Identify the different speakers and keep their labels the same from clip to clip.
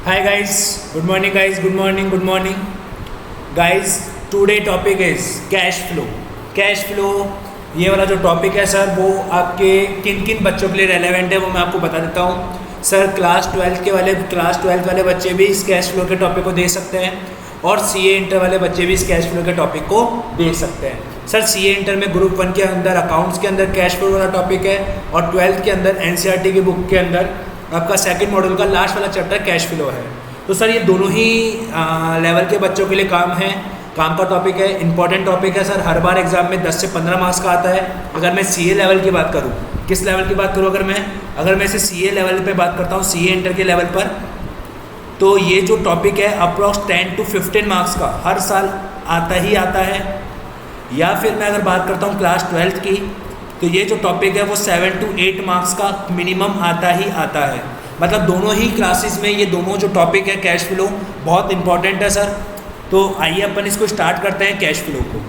Speaker 1: Hi guys, good morning guys. Today topic is cash flow. Cash flow ये वाला जो topic है sir वो आपके किन किन बच्चों के लिए रेलेवेंट है वो मैं आपको बता देता हूँ सर। क्लास ट्वेल्थ वाले बच्चे भी इस कैश फ्लो के टॉपिक को देख सकते हैं और सीए इंटर वाले बच्चे भी इस कैश फ्लो के टॉपिक को देख सकते हैं सर। सीए इंटर में ग्रुप 1 के अंदर अकाउंट्स के अंदर कैश फ्लो वाला टॉपिक है और ट्वेल्थ के अंदर एनसीईआरटी की बुक के अंदर आपका सेकंड मॉड्यूल का लास्ट वाला चैप्टर कैश फ्लो है। तो सर ये दोनों ही लेवल के बच्चों के लिए काम का टॉपिक है, इंपॉर्टेंट टॉपिक है सर। हर बार एग्जाम में 10 से 15 मार्क्स का आता है। अगर मैं सीए लेवल की बात करूँ, किस लेवल की बात करूँ, अगर मैं इसे सीए लेवल पे बात करता हूँ, सीए इंटर के लेवल पर, तो ये जो टॉपिक है अप्रॉक्स 10 to 15 मार्क्स का हर साल आता है। या फिर मैं अगर बात करता हूँ क्लास 12th की, तो ये जो टॉपिक है वो 7 to 8 मार्क्स का मिनिमम आता है। मतलब दोनों ही क्लासेस में ये दोनों जो टॉपिक है कैश फ्लो बहुत इंपॉर्टेंट है सर। तो आइए अपन इसको स्टार्ट करते हैं कैश फ्लो को।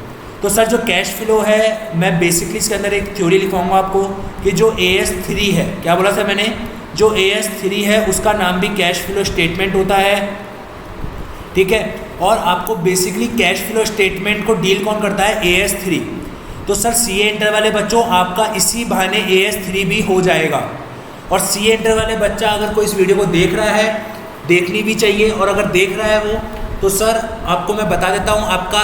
Speaker 1: तो सर जो कैश फ्लो है मैं बेसिकली इसके अंदर एक थ्योरी लिखवाऊंगा आपको कि जो AS3 है, क्या बोला था मैंने, जो AS3 है उसका नाम भी कैश फ्लो स्टेटमेंट होता है, ठीक है। और आपको बेसिकली कैश फ्लो स्टेटमेंट को डील कौन करता है, AS3। तो सर सीए इंटर वाले बच्चों आपका इसी बहाने AS3 भी हो जाएगा। और सीए इंटर वाले बच्चा अगर कोई इस वीडियो को देख रहा है, देखनी भी चाहिए, और अगर देख रहा है वो, तो सर आपको मैं बता देता हूँ आपका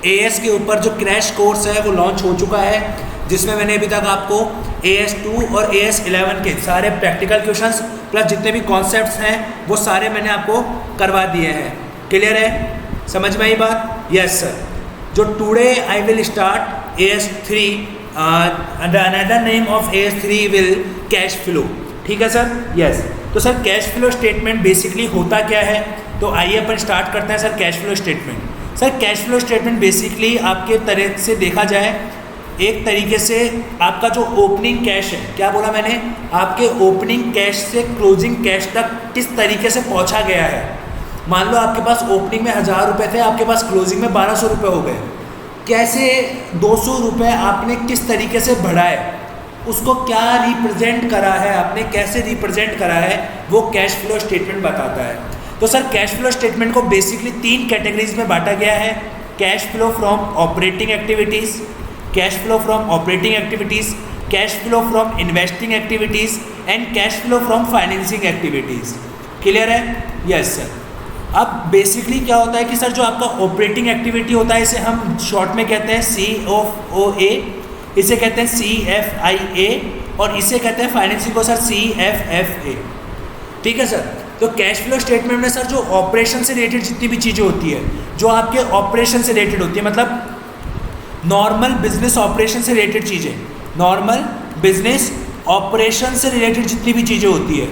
Speaker 1: AS के ऊपर जो क्रैश कोर्स है वो लॉन्च हो चुका है, जिसमें मैंने अभी तक आपको AS2 और AS11 के सारे प्रैक्टिकल क्वेश्चंस प्लस जितने भी कॉन्सेप्ट्स हैं वो सारे मैंने आपको करवा दिए हैं। क्लियर है, समझ में आई बात? Yes sir. जो today I will start AS3, another name of AS3 will cash flow, ठीक है सर। यस तो sir cash flow statement basically होता क्या है, तो आइए अपन स्टार्ट करते हैं sir cash flow statement. Sir cash flow statement basically आपके तरह से देखा जाए एक तरीके से आपका जो ओपनिंग कैश है, क्या बोला मैंने, आपके ओपनिंग कैश से क्लोजिंग कैश तक किस तरीके से पहुंचा गया है। मान लो आपके पास ओपनिंग में 1000 रुपये थे, आपके पास क्लोजिंग में 1200 रुपये हो गए, कैसे 200 रुपये आपने किस तरीके से बढ़ाए, उसको क्या रिप्रेजेंट करा है आपने, कैसे रिप्रेजेंट करा है, वो कैश फ्लो स्टेटमेंट बताता है। तो सर कैश फ्लो स्टेटमेंट को बेसिकली 3 कैटेगरीज में बांटा गया है, cash flow from operating activities, cash flow from operating activities, cash flow from investing activities and cash flow from financing activities. Clear है? Yes sir. अब बेसिकली क्या होता है कि सर जो आपका ऑपरेटिंग एक्टिविटी होता है इसे हम शॉर्ट में कहते हैं COA, इसे कहते हैं CFIA और इसे कहते हैं फाइनेंसिंग को सर CFFA, ठीक है सर। तो कैश फ्लो स्टेटमेंट में सर जो ऑपरेशन से रिलेटेड जितनी भी चीज़ें होती है, जो आपके ऑपरेशन से रिलेटेड होती है, मतलब नॉर्मल बिजनेस ऑपरेशन से रिलेटेड चीज़ें, नॉर्मल बिजनेस ऑपरेशन से रिलेटेड जितनी भी चीज़ें होती है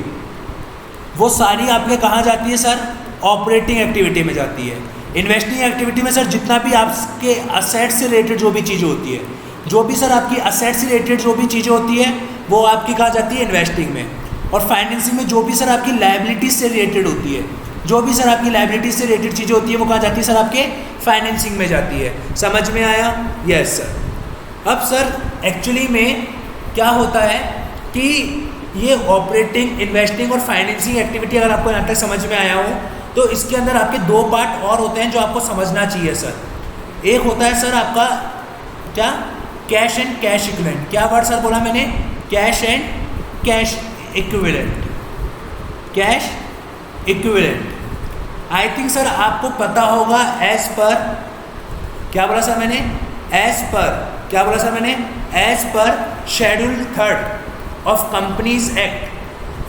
Speaker 1: वो सारी आपके कहाँ जाती है सर, ऑपरेटिंग एक्टिविटी में जाती है। इन्वेस्टिंग एक्टिविटी में सर जितना भी आपके असेट से रिलेटेड जो भी चीज़ें होती है, जो भी सर आपकी असेट से रिलेटेड जो भी चीज़ें होती है वो आपकी कहाँ जाती है, इन्वेस्टिंग में। और फाइनेंसिंग में जो भी सर आपकी लायबिलिटीज से रिलेटेड होती है, जो भी सर आपकी लायबिलिटीज से रिलेटेड चीज़ें होती है वो कहाँ जाती है सर, आपके फाइनेंसिंग में जाती है। समझ में आया? Yes sir. अब सर एक्चुअली में क्या होता है कि ये ऑपरेटिंग, इन्वेस्टिंग और फाइनेंसिंग एक्टिविटी अगर आपको यहाँ तक समझ में आया हो तो इसके अंदर आपके 2 पार्ट और होते हैं जो आपको समझना चाहिए सर। एक होता है सर आपका क्या, कैश एंड कैश इक्विवेलेंट। क्या वर्ड सर बोला मैंने, cash and cash equivalent, cash equivalent. I think sir आपको पता होगा एज पर, क्या बोला सर मैंने, एज पर, क्या बोला सर मैंने, as per schedule 3 of companies act,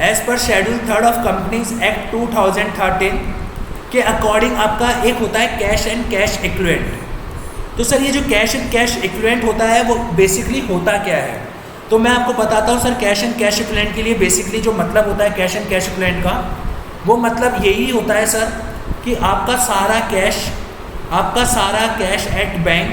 Speaker 1: as per schedule 3 of companies act 2013 के अकॉर्डिंग आपका एक होता है कैश एंड कैश इक्विवेलेंट। तो सर ये जो कैश एंड कैश इक्विवेलेंट होता है वो बेसिकली होता क्या है, तो मैं आपको बताता हूँ sir. Cash and cash equivalent के लिए बेसिकली जो मतलब होता है कैश एंड कैश इक्विवेलेंट का, वो मतलब यही होता है सर कि आपका सारा कैश एट बैंक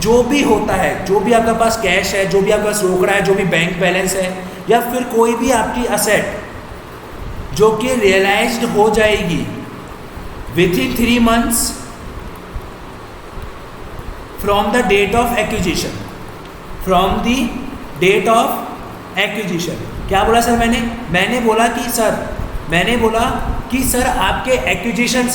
Speaker 1: जो भी होता है, जो भी आपके पास कैश है, जो भी आपके पास रोकड़ा है, जो भी बैंक बैलेंस है, या फिर कोई भी आपकी असेट जो कि रियलाइज्ड हो जाएगी within 3 months from the date of acquisition, from the date of acquisition. क्या बोला सर मैंने बोला कि सर मैंने बोला कि सर आपके एक्विजिशन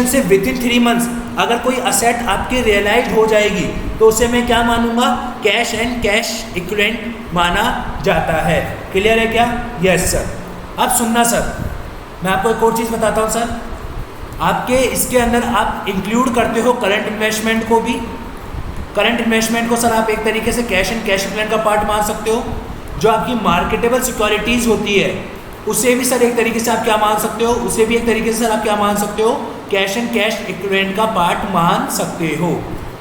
Speaker 1: से विद इन 3 मंथ्स अगर कोई असेट आपकी रियलाइज हो जाएगी तो उसे मैं क्या मानूंगा, कैश एंड कैश इक्विवेलेंट माना जाता है। क्लियर है क्या? Yes sir. अब सुनना सर, मैं आपको एक और चीज़ बताता हूँ सर, आपके इसके अंदर आप इंक्लूड करते हो करंट इन्वेस्टमेंट को भी। करंट इन्वेस्टमेंट को सर आप एक तरीके से कैश एंड कैश इक्विवेलेंट का पार्ट मान सकते हो। जो आपकी मार्केटेबल सिक्योरिटीज़ होती है उसे भी सर एक तरीके से आप क्या मान सकते हो, उसे भी एक तरीके से सर आप क्या मान सकते हो, कैश एंड कैश इक्विवेलेंट का पार्ट मान सकते हो।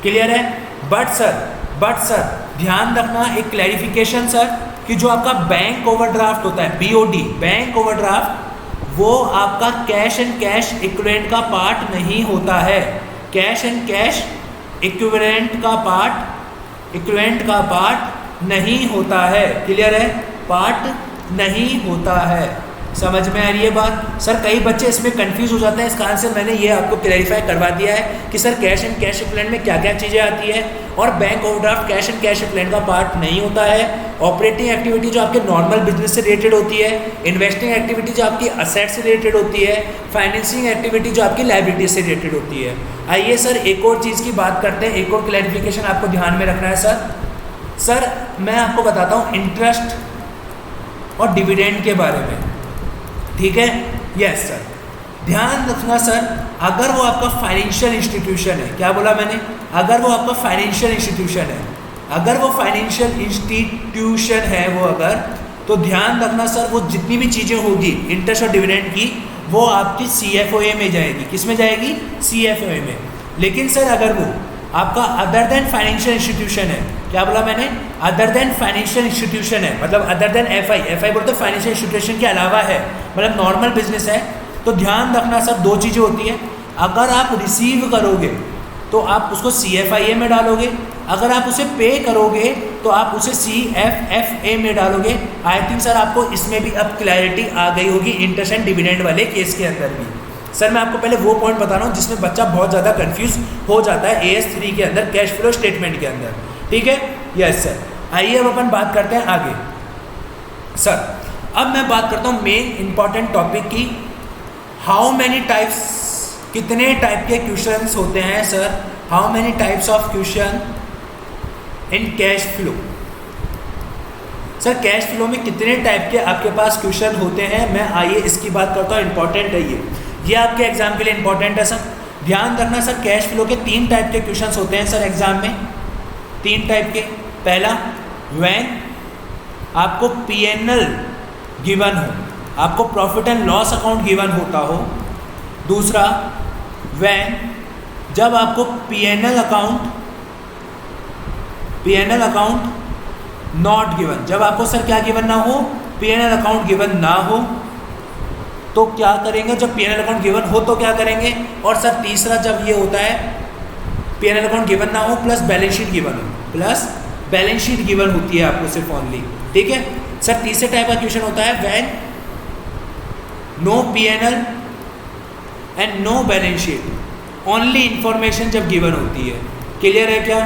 Speaker 1: क्लियर है? बट सर ध्यान रखना, एक क्लैरिफिकेशन सर, कि जो आपका बैंक ओवरड्राफ्ट होता है, BOD बैंक ओवरड्राफ्ट, वो आपका कैश एंड कैश इक्विवेलेंट का पार्ट नहीं होता है। कैश एंड कैश इक्विवेलेंट का पार्ट नहीं होता है। क्लियर है? पार्ट नहीं होता है। समझ में आ रही है बात? सर कई बच्चे इसमें कंफ्यूज हो जाते हैं, इसका आंसर मैंने ये आपको क्लैरिफाई करवा दिया है कि sir cash and cash equivalent में क्या क्या चीज़ें आती है, और bank overdraft cash and cash equivalent का पार्ट नहीं होता है। ऑपरेटिंग एक्टिविटी जो आपके नॉर्मल बिजनेस से रिलेटेड होती है, इन्वेस्टिंग एक्टिविटी जो आपकी असेट से रिलेटेड होती है, फाइनेंसिंग एक्टिविटी जो आपकी लायबिलिटी से रिलेटेड होती है। आइए सर एक और चीज़ की बात करते हैं, एक और क्लैरिफिकेशन आपको ध्यान में रखना है सर मैं आपको बताता हूँ इंटरेस्ट और डिविडेंड के बारे में। ठीक है? Yes sir. ध्यान रखना सर, अगर वो आपका फाइनेंशियल इंस्टीट्यूशन है, क्या बोला मैंने, अगर वो आपका फाइनेंशियल इंस्टीट्यूशन है, अगर वो फाइनेंशियल इंस्टीट्यूशन है वो अगर, तो ध्यान रखना सर वो जितनी भी चीज़ें होगी इंटरेस्ट और डिविडेंड की, वो आपकी CFOA में जाएगी। किस में जाएगी? CFOA में। लेकिन सर अगर वो आपका अदर देन फाइनेंशियल इंस्टीट्यूशन है, क्या बोला मैंने, अदर देन फाइनेंशियल इंस्टीट्यूशन है, मतलब अदर देन FI बोलते फाइनेंशियल इंस्टीट्यूशन के अलावा है, मतलब नॉर्मल बिजनेस है, तो ध्यान रखना सर दो चीज़ें होती हैं। अगर आप रिसीव करोगे तो आप उसको CFIA में डालोगे, अगर आप उसे पे करोगे तो आप उसे CFFA में डालोगे। आई थिंक सर आपको इसमें भी अब क्लैरिटी आ गई होगी इंटरेस्ट एंड डिविडेंड वाले केस के अंदर भी। सर मैं आपको पहले वो पॉइंट बता रहा हूँ जिसमें बच्चा बहुत ज़्यादा कंफ्यूज हो जाता है AS3 के अंदर, कैश फ्लो स्टेटमेंट के अंदर। ठीक है? Yes sir. आइए अब अपन बात करते हैं आगे। सर अब मैं बात करता हूँ मेन इंपॉर्टेंट टॉपिक की, हाउ मैनी टाइप्स, कितने टाइप के क्वेश्चंस होते हैं sir, how many types of question in cash flow. Sir cash flow में कितने टाइप के आपके पास क्वेश्चन होते हैं, मैं आइए इसकी बात करता हूँ। इंपॉर्टेंट है ये आपके एग्जाम के लिए इंपॉर्टेंट है सर। ध्यान रखना सर कैश फ्लो के 3 टाइप के क्वेश्चंस होते हैं सर एग्जाम में, 3 टाइप के। पहला, व्हेन आपको P&L गिवन हो, आपको profit and loss account given होता हो। दूसरा, व्हेन जब आपको P&L अकाउंट नॉट गिवन, जब आपको सर क्या गिवन ना हो, P&L अकाउंट गिवन ना हो, तो क्या करेंगे, जब P&L अकाउंट गिवन हो तो क्या करेंगे। और सर तीसरा, जब ये होता है P&L अकाउंट गिवन ना हो प्लस बैलेंस शीट गिवन हो, प्लस बैलेंस शीट गिवन होती है आपको सिर्फ ओनली। ठीक है सर। तीसरे टाइप का क्वेश्चन होता है when no P&L and no balance sheet, only information जब गिवन होती है। क्लियर है क्या?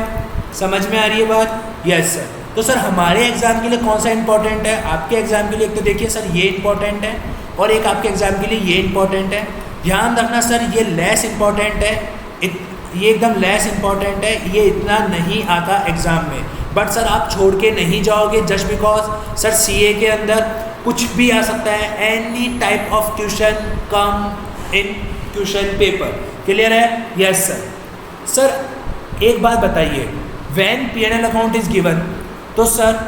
Speaker 1: समझ में आ रही है बात? Yes sir. तो सर हमारे एग्जाम के लिए कौन सा इंपॉर्टेंट है, आपके एग्जाम के लिए एक तो देखिए सर ये इंपॉर्टेंट है, और एक आपके एग्जाम के लिए ये इंपॉर्टेंट है। ध्यान रखना सर ये लेस इंपॉर्टेंट है, ये एकदम लेस इंपॉर्टेंट है, ये इतना नहीं आता एग्जाम में। बट सर आप छोड़ के नहीं जाओगे जस्ट बिकॉज सर CA के अंदर कुछ भी आ सकता है, any type of question come in question paper. Clear है? Yes sir. सर एक बात बताइए, when P&L account is given, तो सर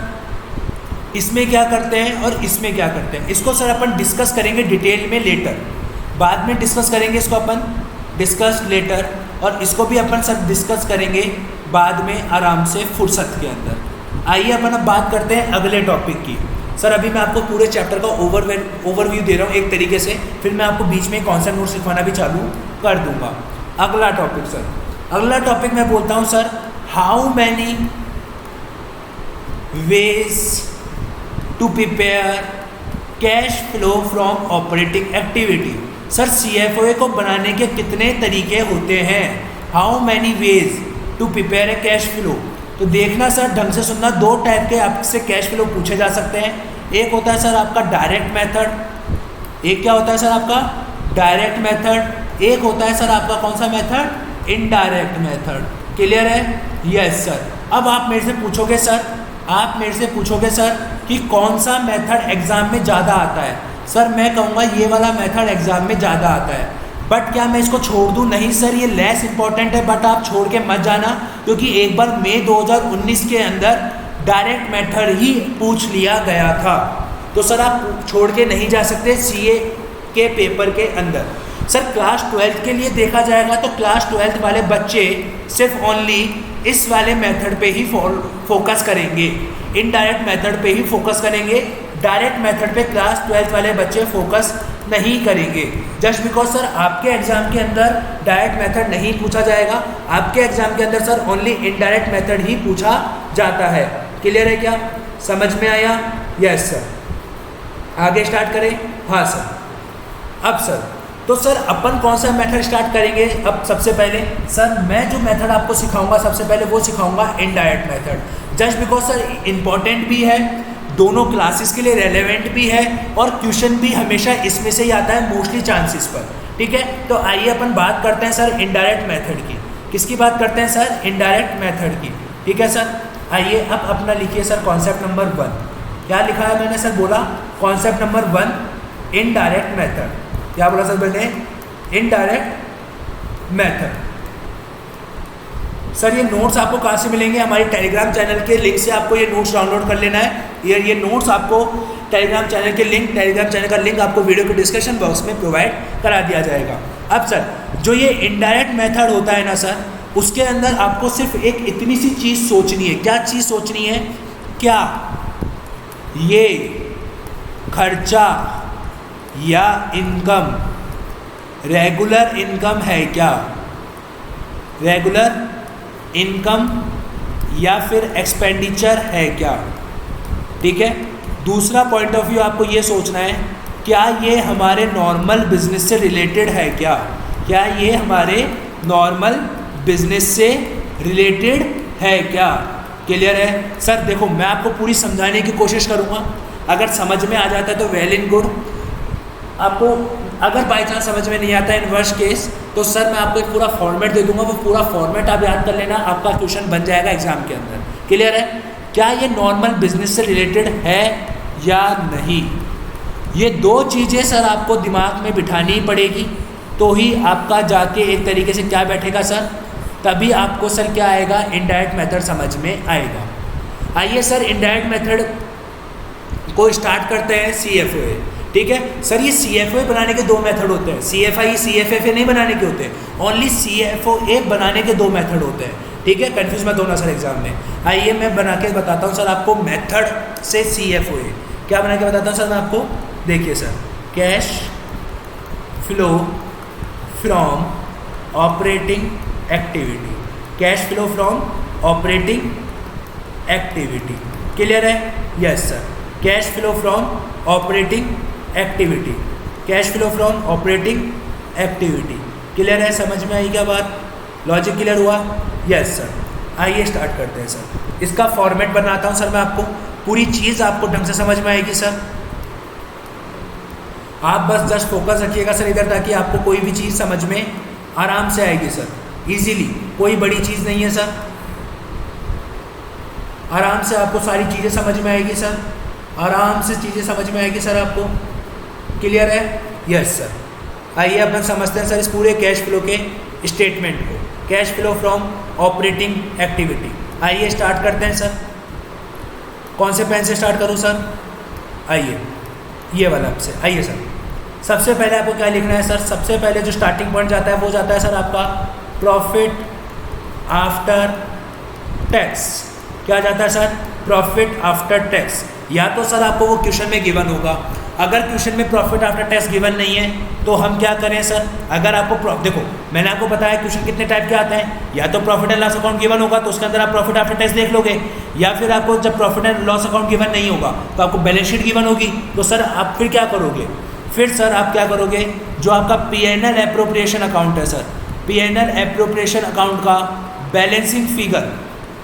Speaker 1: इसमें क्या करते हैं और इसमें क्या करते हैं, इसको सर अपन डिस्कस करेंगे डिटेल में लेटर, बाद में डिस्कस करेंगे इसको अपन, डिस्कस लेटर, और इसको भी अपन सर डिस्कस करेंगे बाद में आराम से फुर्सत के अंदर। आइए अपन अब बात करते हैं अगले टॉपिक की। सर अभी मैं आपको पूरे चैप्टर का ओवरव्यू दे रहा हूँ एक तरीके से, फिर मैं आपको बीच में कॉन्सेप्ट नोट सिखाना भी चालू कर दूंगा। अगला टॉपिक सर, अगला टॉपिक मैं बोलता हूँ sir, how many ways to prepare cash flow from operating activity. Sir CFOA को बनाने के कितने तरीके होते हैं, how many ways to prepare a cash flow. तो देखना सर ढंग से सुनना, 2 टाइप के आपसे कैश फ्लो पूछे जा सकते हैं। एक होता है सर आपका डायरेक्ट मेथड, एक क्या होता है सर आपका डायरेक्ट मेथड, एक होता है सर आपका कौन सा मेथड, इनडायरेक्ट मेथड। क्लियर है? Yes sir. अब आप मेरे से पूछोगे सर, आप मेरे से पूछोगे सर कि कौन सा मेथड एग्जाम में ज़्यादा आता है। सर मैं कहूँगा ये वाला मेथड एग्जाम में ज़्यादा आता है। बट क्या मैं इसको छोड़ दूँ? नहीं सर, ये लेस इंपॉर्टेंट है, बट आप छोड़ के मत जाना, क्योंकि एक बार मई 2019 के अंदर डायरेक्ट मेथड ही पूछ लिया गया था। तो सर आप छोड़ के नहीं जा सकते सीए के पेपर के अंदर। सर क्लास 12 के लिए देखा जाएगा तो क्लास 12 वाले बच्चे सिर्फ ओनली इस वाले मेथड पे ही फोकस करेंगे, इनडायरेक्ट मेथड पे ही फोकस करेंगे। डायरेक्ट मेथड पे क्लास 12 वाले बच्चे फोकस नहीं करेंगे, जस्ट बिकॉज सर आपके एग्जाम के अंदर डायरेक्ट मेथड नहीं पूछा जाएगा, आपके एग्जाम के अंदर सर ओनली इनडायरेक्ट मेथड ही पूछा जाता है। क्लियर है क्या? समझ में आया? Yes sir. आगे स्टार्ट करें? हाँ सर। अब सर तो सर अपन कौन सा मेथड स्टार्ट करेंगे? अब सबसे पहले सर मैं जो मेथड आपको सिखाऊंगा सबसे पहले वो सिखाऊंगा indirect method, just because sir important भी है, दोनों क्लासेस के लिए रेलेवेंट भी है, और क्वेश्चन भी हमेशा इसमें से ही आता है मोस्टली चांसेस पर। ठीक है, तो आइए अपन बात करते हैं सर इनडायरेक्ट मेथड की। किसकी बात करते हैं सर? इनडायरेक्ट मेथड की। ठीक है सर, आइए अब अपना लिखिए सर कॉन्सेप्ट नंबर 1। क्या लिखा है मैंने सर? बोला कॉन्सेप्ट नंबर 1 इनडायरेक्ट मेथड। क्या बोला सर मैंने? Indirect method. सर ये नोट्स आपको कहाँ से मिलेंगे? हमारे टेलीग्राम चैनल के लिंक से आपको ये नोट्स डाउनलोड कर लेना है। ये नोट्स आपको टेलीग्राम चैनल के लिंक, टेलीग्राम चैनल का लिंक आपको वीडियो के डिस्क्रिप्शन बॉक्स में प्रोवाइड करा दिया जाएगा। अब सर जो ये इनडायरेक्ट मेथड होता है ना सर, उसके अंदर आपको सिर्फ एक इतनी सी चीज़ सोचनी है। क्या चीज़ सोचनी है? क्या ये खर्चा या इनकम रेगुलर इनकम है क्या? रेगुलर इनकम या फिर एक्सपेंडिचर है क्या? ठीक है। दूसरा पॉइंट ऑफ व्यू आपको ये सोचना है, क्या ये हमारे नॉर्मल बिजनेस से रिलेटेड है क्या? क्या ये हमारे नॉर्मल बिजनेस से रिलेटेड है क्या? क्लियर है? सर देखो मैं आपको पूरी समझाने की कोशिश करूँगा, अगर समझ में आ जाता है तो वेल इन गुड। आपको अगर बाई चांस समझ में नहीं आता है इन वर्स्ट केस, तो सर मैं आपको एक पूरा फॉर्मेट दे दूंगा, वो पूरा फॉर्मेट आप याद कर लेना, आपका क्वेश्चन बन जाएगा एग्जाम के अंदर। क्लियर है? क्या ये नॉर्मल बिजनेस से रिलेटेड है या नहीं? ये दो चीज़ें सर आपको दिमाग में बिठानी ही पड़ेगी, तो ही आपका जाके एक तरीके से क्या बैठेगा सर, तभी आपको सर क्या आएगा, इनडायरेक्ट मेथड समझ में आएगा। आइए सर इनडायरेक्ट मेथड को स्टार्ट करते हैं CFOA। ठीक है सर, ये CFOA बनाने के दो मेथड होते हैं, CFI CFFA नहीं बनाने के होते, ओनली CFOA बनाने के दो मेथड होते हैं। ठीक है, कंफ्यूज मत होना सर एग्जाम में। आइए मैं बना के बताता हूँ सर आपको मेथड से CFOA। क्या बना के बताता हूँ सर मैं आपको? देखिए sir, cash flow from operating activity, cash flow from operating activity. Clear है? Yes sir, cash flow from operating activity, cash flow from operating activity. Clear है? समझ में आई क्या बात? लॉजिक क्लियर हुआ? Yes sir. आइए स्टार्ट करते हैं सर। इसका फॉर्मेट बनाता हूँ सर मैं आपको, पूरी चीज़ आपको ढंग से समझ में आएगी सर। आप बस जस्ट फोकस रखिएगा सर इधर, ताकि आपको कोई भी चीज़ समझ में आराम से आएगी सर, इजीली। कोई बड़ी चीज़ नहीं है सर, आराम से आपको सारी चीज़ें समझ में आएगी सर, आराम से चीज़ें समझ में आएगी सर आपको। क्लियर है? Yes sir. आइए अपन समझते हैं सर इस पूरे कैश फ्लो के स्टेटमेंट को, cash flow from operating activity. आइए स्टार्ट करते हैं सर। कौन से पेन से स्टार्ट करूं सर? आइए ये वाला से। आइए सर, सबसे पहले आपको क्या लिखना है सर? सबसे पहले जो स्टार्टिंग पॉइंट जाता है वो जाता है सर आपका प्रॉफिट आफ्टर टैक्स। क्या जाता है सर? Profit after tax. या तो सर आपको वो क्वेश्चन में गिवन होगा, अगर क्वेश्चन में प्रॉफिट आफ्टर टैक्स गिवन नहीं है तो हम क्या करें सर? अगर आपको देखो मैंने आपको बताया क्वेश्चन कितने टाइप के आते हैं, या तो profit and loss account given होगा तो उसके अंदर आप प्रॉफिट आफ्टर टैक्स देख लोगे, या फिर आपको जब profit and loss account given नहीं होगा तो आपको बैलेंस शीट गिवन होगी। तो सर आप फिर क्या करोगे? फिर सर आप क्या करोगे, जो आपका P&L एप्रोप्रिएशन अकाउंट है सर, P&L एप्रोप्रिएशन अकाउंट का बैलेंसिंग फिगर,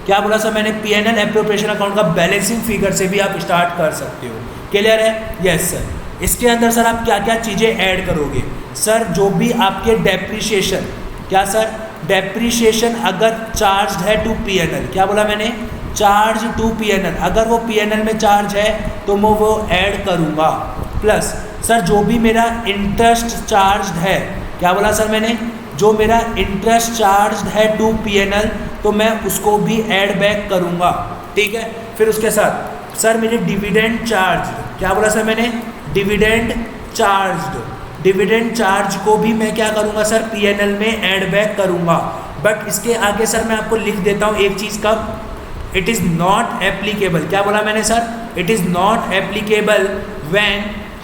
Speaker 1: क्या बोला सर मैंने? P&L एप्रोप्रिएशन अकाउंट का बैलेंसिंग फिगर से भी आप स्टार्ट कर सकते हो। क्लियर है? Yes sir. इसके अंदर सर आप क्या क्या चीज़ें ऐड करोगे? सर जो भी आपके डेप्रीशिएशन, क्या सर डेप्रीशिएशन अगर चार्ज है टू पीएनएल, क्या बोला मैंने, चार्ज टू पीएनएल, अगर वो पीएनएल में चार्ज है तो मैं वो ऐड करूँगा। प्लस सर जो भी मेरा इंटरेस्ट चार्ज है, क्या बोला सर मैंने, जो मेरा इंटरेस्ट चार्ज है टू पीएनएल तो मैं उसको भी ऐड बैक करूँगा। ठीक है, फिर उसके साथ सर मेरे डिविडेंड चार्ज, क्या बोला सर मैंने, डिविडेंड चार्ज को भी मैं क्या करूँगा सर, पीएनएल में ऐड बैक करूँगा। बट इसके आगे सर मैं आपको लिख देता हूँ एक चीज़, कब, इट इज़ नॉट एप्लीकेबल, क्या बोला मैंने sir, it is not applicable when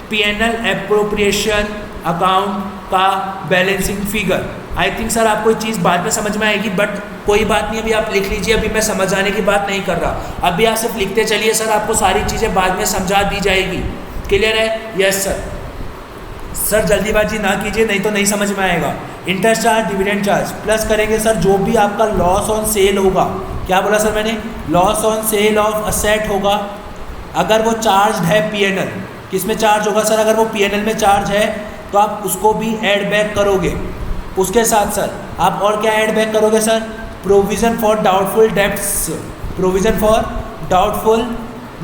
Speaker 1: PNL appropriation account का balancing figure. I think sir आपको ये चीज़ बाद में समझ में आएगी, बट कोई बात नहीं, अभी आप लिख लीजिए, अभी मैं समझाने की बात नहीं कर रहा, अभी आप सिर्फ लिखते चलिए, सर आपको सारी चीज़ें बाद में समझा दी जाएगी। क्लियर है? Yes sir. सर जल्दीबाजी ना कीजिए, नहीं तो नहीं समझ में आएगा। Interest charge, dividend charge plus करेंगे सर जो भी आपका लॉस ऑन सेल होगा, क्या बोला सर मैंने, loss on sale of asset होगा, अगर वो चार्ज है पीएनएल, किस में चार्ज होगा सर, अगर वो पीएनएल में चार्ज है तो आप उसको भी ऐड बैक करोगे। उसके साथ सर आप और क्या ऐड बैक करोगे sir, provision for doubtful debts, provision for doubtful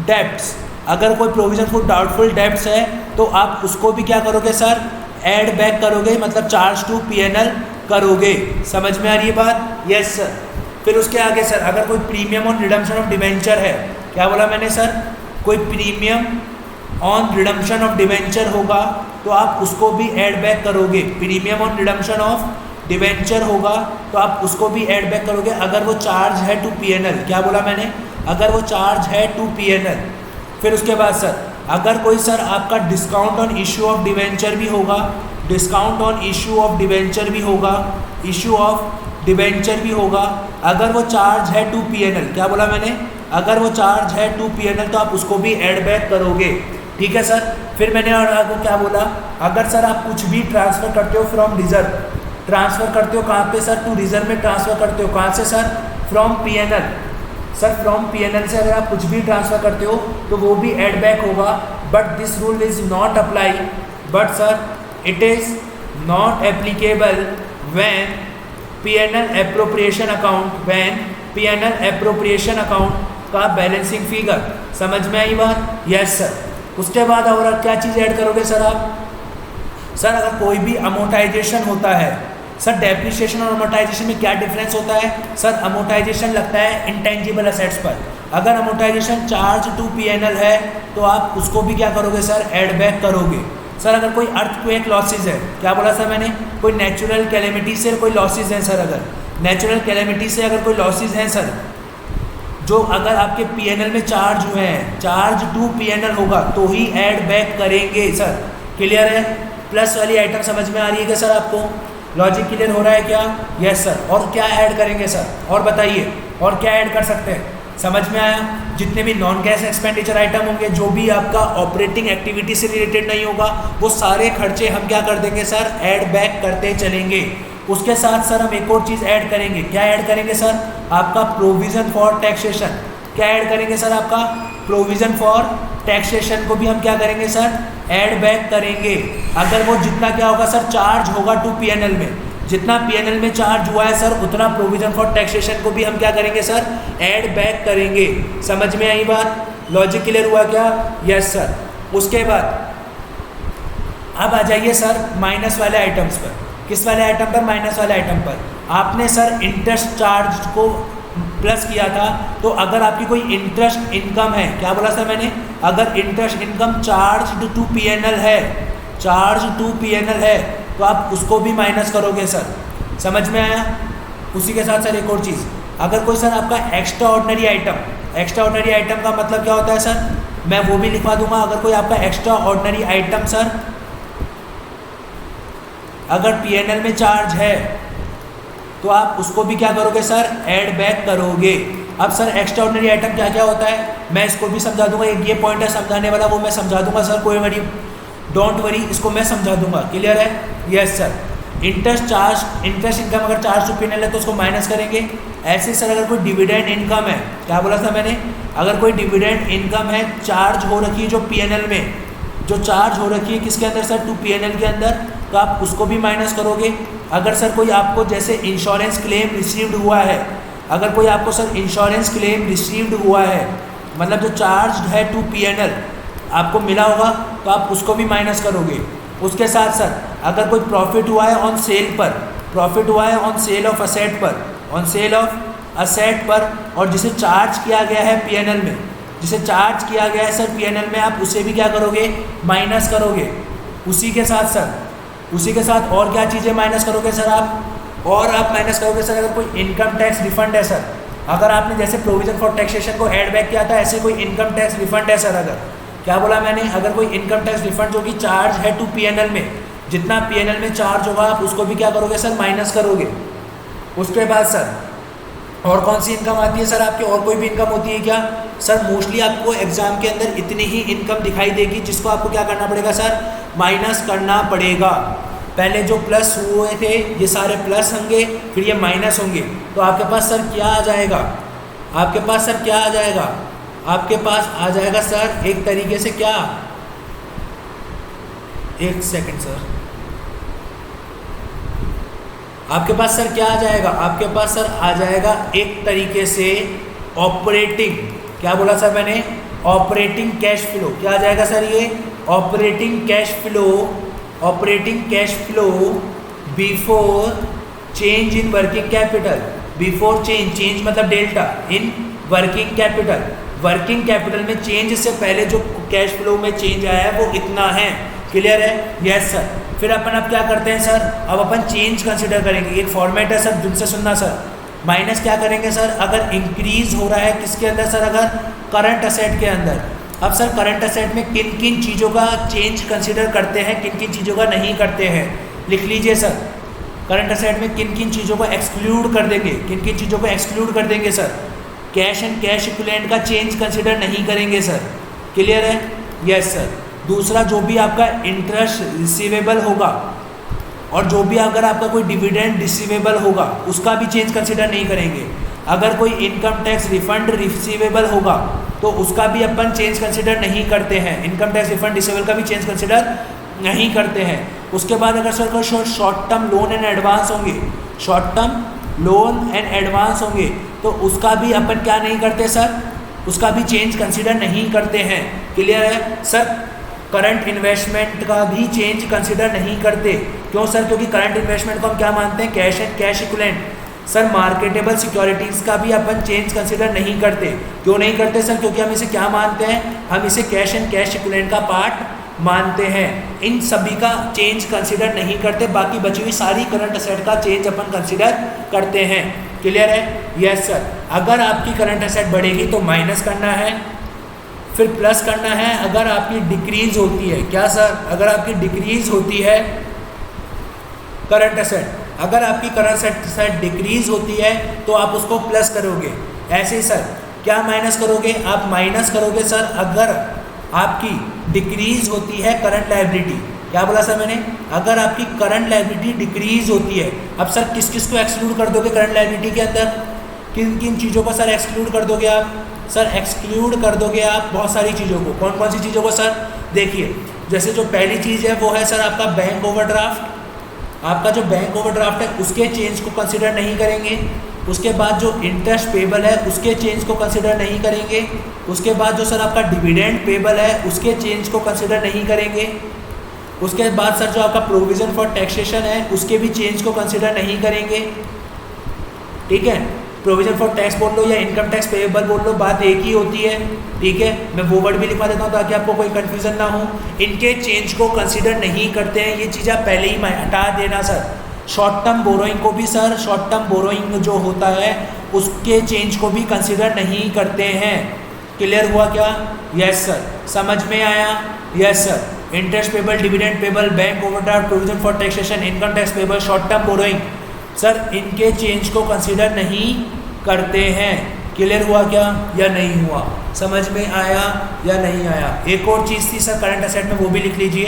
Speaker 1: debts, अगर कोई प्रोविज़न फॉर डाउटफुल डेब्ट्स है तो आप उसको भी क्या करोगे सर, ऐड बैक करोगे, मतलब चार्ज टू पीएनएल करोगे। समझ में आ रही है बात? Yes sir. फिर उसके आगे सर अगर कोई premium on redemption of debenture है, क्या बोला मैंने सर, कोई premium on redemption of debenture होगा तो आप उसको भी ऐड बैक करोगे। Premium on redemption of debenture होगा तो आप उसको भी ऐड बैक करोगे अगर वो चार्ज है टू पीएनएल, क्या बोला मैंने, अगर वो चार्ज है टू पीएनएल। फिर उसके बाद सर अगर कोई सर आपका discount on issue of debenture भी होगा, discount on issue of debenture भी होगा, इशू ऑफ डिवेंचर भी होगा, अगर वो चार्ज है टू पीएनएल, क्या बोला मैंने, अगर वो चार्ज है टू पीएनएल तो आप उसको भी ऐड बैक करोगे। ठीक है सर। फिर मैंने और आपको क्या बोला, अगर सर आप कुछ भी ट्रांसफ़र करते हो फ्रॉम रिजर्व, ट्रांसफ़र करते हो कहाँ पे सर, टू रिजर्व में ट्रांसफ़र करते हो, कहाँ से sir, from PNL, sir from PNL से अगर आप कुछ भी ट्रांसफ़र करते हो तो वो भी ऐड बैक होगा। But this rule is not apply, but sir it is not applicable when PNL appropriation account, when PNL appropriation account का बैलेंसिंग फिगर। समझ में आई बात? Yes sir. उसके बाद और क्या चीज़ ऐड करोगे सर आप, सर अगर कोई भी अमोर्टाइजेशन होता है, सर डेप्रिसिएशन और अमोर्टाइजेशन में क्या डिफरेंस होता है, सर अमोर्टाइजेशन लगता है इंटेंजिबल असेट्स पर, अगर अमोर्टाइजेशन चार्ज टू पीएनएल है तो आप उसको भी क्या करोगे सर, ऐड बैक करोगे। सर अगर कोई अर्थक्वेक लॉसेज है, क्या बोला सर मैंने, कोई नेचुरल कैलेमिटी से कोई लॉसेज हैं सर, अगर नेचुरल कैलेमिटी से अगर कोई लॉसेज हैं सर जो अगर आपके पीएनएल में चार्ज हुए हैं, चार्ज टू पीएनएल होगा तो ही ऐड बैक करेंगे सर। क्लियर है? प्लस वाली आइटम समझ में आ रही है क्या सर आपको? लॉजिक क्लियर हो रहा है क्या? यस सर। और क्या ऐड करेंगे सर, और बताइए और क्या ऐड कर सकते हैं? समझ में आया? जितने भी नॉन कैश एक्सपेंडिचर आइटम होंगे, जो भी आपका ऑपरेटिंग एक्टिविटी से रिलेटेड नहीं होगा, वो सारे खर्चे हम क्या कर देंगे सर, ऐड बैक करते चलेंगे। उसके साथ सर हम एक और चीज़ ऐड करेंगे। क्या ऐड करेंगे सर? आपका प्रोविज़न फॉर टैक्सेशन। क्या ऐड करेंगे सर? आपका प्रोविज़न फॉर टैक्सेशन को भी हम क्या करेंगे सर, ऐड बैक करेंगे। अगर वो जितना क्या होगा सर, चार्ज होगा टू पीएनएल में, जितना पीएनएल में चार्ज हुआ है सर उतना प्रोविज़न फॉर टैक्सेशन को भी हम क्या करेंगे सर, ऐड बैक करेंगे। समझ में आई बात? लॉजिक क्लियर हुआ क्या? Yes sir. उसके बाद अब आ जाइए सर माइनस वाले आइटम्स पर। किस वाले आइटम पर? माइनस वाले आइटम पर। आपने सर इंटरेस्ट चार्ज को प्लस किया था, तो अगर आपकी कोई इंटरेस्ट इनकम है, क्या बोला सर मैंने, अगर interest income charge to PNL है, चार्ज टू पीएनएल है तो आप उसको भी माइनस करोगे सर। समझ में आया? उसी के साथ सर एक और चीज़, अगर कोई सर आपका extra ordinary item, extra ordinary item का मतलब क्या होता है सर, मैं वो भी लिखवा दूंगा। अगर कोई आपका एक्स्ट्रा ऑर्डिनरी आइटम सर अगर पीएनएल में चार्ज है तो आप उसको भी क्या करोगे सर, ऐड बैक करोगे। अब सर एक्स्ट्रा ऑर्डिनरी आइटम क्या क्या होता है मैं इसको भी समझा दूंगा। ये पॉइंट है समझाने वाला, वो मैं समझा दूंगा सर, कोई वरी डोंट वरी, इसको मैं समझा दूंगा। क्लियर है? Yes sir. Interest charge, interest income अगर चार्ज टू पीएनएल है तो उसको माइनस करेंगे। ऐसे सर अगर कोई डिविडेंड इनकम है, क्या बोला था मैंने, अगर कोई डिविडेंड इनकम है चार्ज हो रखी है जो पीएनएल में, जो चार्ज हो रखी है किसके अंदर सर, टू P&L के अंदर, तो आप उसको भी माइनस करोगे। अगर सर कोई आपको जैसे इंश्योरेंस क्लेम रिसीव्ड हुआ है, अगर कोई आपको सर इंश्योरेंस क्लेम रिसीव्ड हुआ है, मतलब जो चार्ज है टू P&L आपको मिला होगा, तो आप उसको भी माइनस करोगे। उसके साथ साथ अगर कोई प्रॉफिट हुआ है ऑन सेल पर, प्रॉफिट हुआ है ऑन सेल ऑफ असेट पर, ऑन सेल ऑफ असेट पर, और जिसे चार्ज किया गया है P&L में, जिसे चार्ज किया गया है सर P&L में, आप उसे भी क्या करोगे, माइनस करोगे। उसी के साथ सर, उसी के साथ और क्या चीज़ें माइनस करोगे सर आप, और आप माइनस करोगे सर अगर कोई इनकम टैक्स रिफंड है सर, अगर आपने जैसे प्रोविजन फॉर टैक्सेशन को ऐड बैक किया था, ऐसे कोई इनकम टैक्स रिफंड है सर, अगर क्या बोला मैंने, अगर कोई इनकम टैक्स रिफंड जो कि चार्ज है टू P&L में, जितना P&L में चार्ज होगा आप उसको भी क्या करोगे सर, माइनस करोगे। उसके बाद सर और कौन सी इनकम आती है सर आपकी, और कोई भी इनकम होती है क्या सर? मोस्टली आपको एग्जाम के अंदर इतनी ही इनकम दिखाई देगी जिसको आपको क्या करना पड़ेगा सर, माइनस करना पड़ेगा। पहले जो प्लस हुए थे ये सारे प्लस होंगे, फिर ये माइनस होंगे, तो आपके पास सर क्या आ जाएगा, आपके पास सर क्या आ जाएगा, आपके पास आ जाएगा सर एक तरीके से क्या, एक सेकंड सर, आपके पास सर क्या आ जाएगा, आपके पास सर आ जाएगा एक तरीके से ऑपरेटिंग, क्या बोला सर मैंने, ऑपरेटिंग कैश फ्लो। क्या आ जाएगा सर ये, operating cash flow, operating cash flow before change in working capital, before change, change मतलब delta, in working capital, working capital में चेंज से पहले जो कैश फ्लो में चेंज आया है वो इतना है। क्लियर है? Yes sir. फिर अपन अब क्या करते हैं सर, अब अपन चेंज कंसिडर करेंगे। एक फॉर्मेट है सर, दिन से सुनना सर। माइनस क्या करेंगे सर, अगर इंक्रीज हो रहा है किसके अंदर सर, अगर करंट असेट के अंदर। अब सर करंट असेट में किन किन चीज़ों का चेंज कंसिडर करते हैं, किन किन चीज़ों का नहीं करते हैं, लिख लीजिए सर। करंट असेट में किन किन चीज़ों को एक्सक्लूड कर देंगे, किन किन चीज़ों को एक्सक्लूड कर देंगे sir. Cash and cash equivalent का चेंज कंसिडर नहीं करेंगे सर। क्लियर है? Yes sir. दूसरा, जो भी आपका इंटरेस्ट रिसीवेबल होगा और जो भी अगर आपका कोई डिविडेंड रिसीवेबल होगा उसका भी चेंज कंसिडर नहीं करेंगे। अगर कोई इनकम टैक्स रिफंड रिसीवेबल होगा तो उसका भी अपन चेंज कंसिडर नहीं करते हैं। इनकम टैक्स रिफंड रिसीवेबल का भी चेंज कंसिडर नहीं करते हैं। उसके बाद अगर सर कोई short term loan and advance होंगे, short term loan and advance होंगे तो उसका भी अपन क्या नहीं करते सर, उसका भी चेंज कंसिडर नहीं करते हैं। क्लियर है सर? करंट इन्वेस्टमेंट का भी चेंज कंसिडर नहीं करते। क्यों सर? क्योंकि करंट इन्वेस्टमेंट को हम क्या मानते हैं, cash and cash equivalent. Sir marketable securities का भी अपन चेंज कंसिडर नहीं करते। क्यों नहीं करते सर? क्योंकि हम इसे क्या मानते हैं, हम इसे कैश एंड कैश इक्विवेलेंट का पार्ट मानते हैं। इन सभी का चेंज कंसिडर नहीं करते, बाकी बची हुई सारी करंट असेट का चेंज अपन कंसिडर करते हैं। क्लियर है? Yes sir. अगर आपकी करंट असेट बढ़ेगी तो माइनस करना है, फिर प्लस करना है अगर आपकी डिक्रीज होती है। क्या सर? अगर आपकी डिक्रीज होती है करंट असेट, अगर आपकी करंट असेट डिक्रीज होती है तो आप उसको प्लस करोगे। ऐसे ही सर क्या माइनस करोगे, आप माइनस करोगे सर अगर आपकी डिक्रीज होती है करंट लायबिलिटी। क्या बोला सर मैंने? अगर आपकी करंट लायबिलिटी डिक्रीज होती है। अब सर किस किस को एक्सक्लूड कर दोगे करंट लायबिलिटी के अंदर, किन किन चीज़ों को सर एक्सक्लूड कर दोगे आप? सर एक्सक्लूड कर दोगे आप बहुत सारी चीज़ों को। कौन कौन सी चीज़ों को सर? देखिए, जैसे जो पहली चीज़ है वो है सर आपका बैंक ओवरड्राफ्ट। आपका जो बैंक ओवरड्राफ्ट है उसके चेंज को कंसिडर नहीं करेंगे। उसके बाद जो इंटरेस्ट पेबल है उसके चेंज को कंसिडर नहीं करेंगे। उसके बाद जो सर आपका डिविडेंड पेबल है उसके चेंज को कंसिडर नहीं करेंगे। उसके बाद सर जो आपका प्रोविज़न फॉर टैक्सेशन है उसके भी चेंज को कंसिडर नहीं करेंगे। ठीक है? प्रोविजन फॉर टैक्स बोल लो या इनकम टैक्स पेएबल बोल लो, बात एक ही होती है। ठीक है? मैं वो वर्ड भी लिखवा देता हूँ ताकि आपको कोई कन्फ्यूजन ना हो। इनके चेंज को कंसिडर नहीं करते हैं, ये चीज़ आप पहले ही हटा देना सर। शॉर्ट टर्म बोरोइंग को भी सर, शॉर्ट टर्म बोरोइंग जो होता है उसके चेंज को भी कंसिडर नहीं करते हैं। क्लियर हुआ क्या? Yes sir. समझ में आया? Yes sir. Interest payable, dividend payable, bank overdraft, provision for taxation, income tax payable, short term borrowing, sir इनके चेंज को कंसिडर नहीं करते हैं। क्लियर हुआ क्या या नहीं हुआ? समझ में आया या नहीं आया? एक और चीज़ थी सर करंट असेट में, वो भी लिख लीजिए।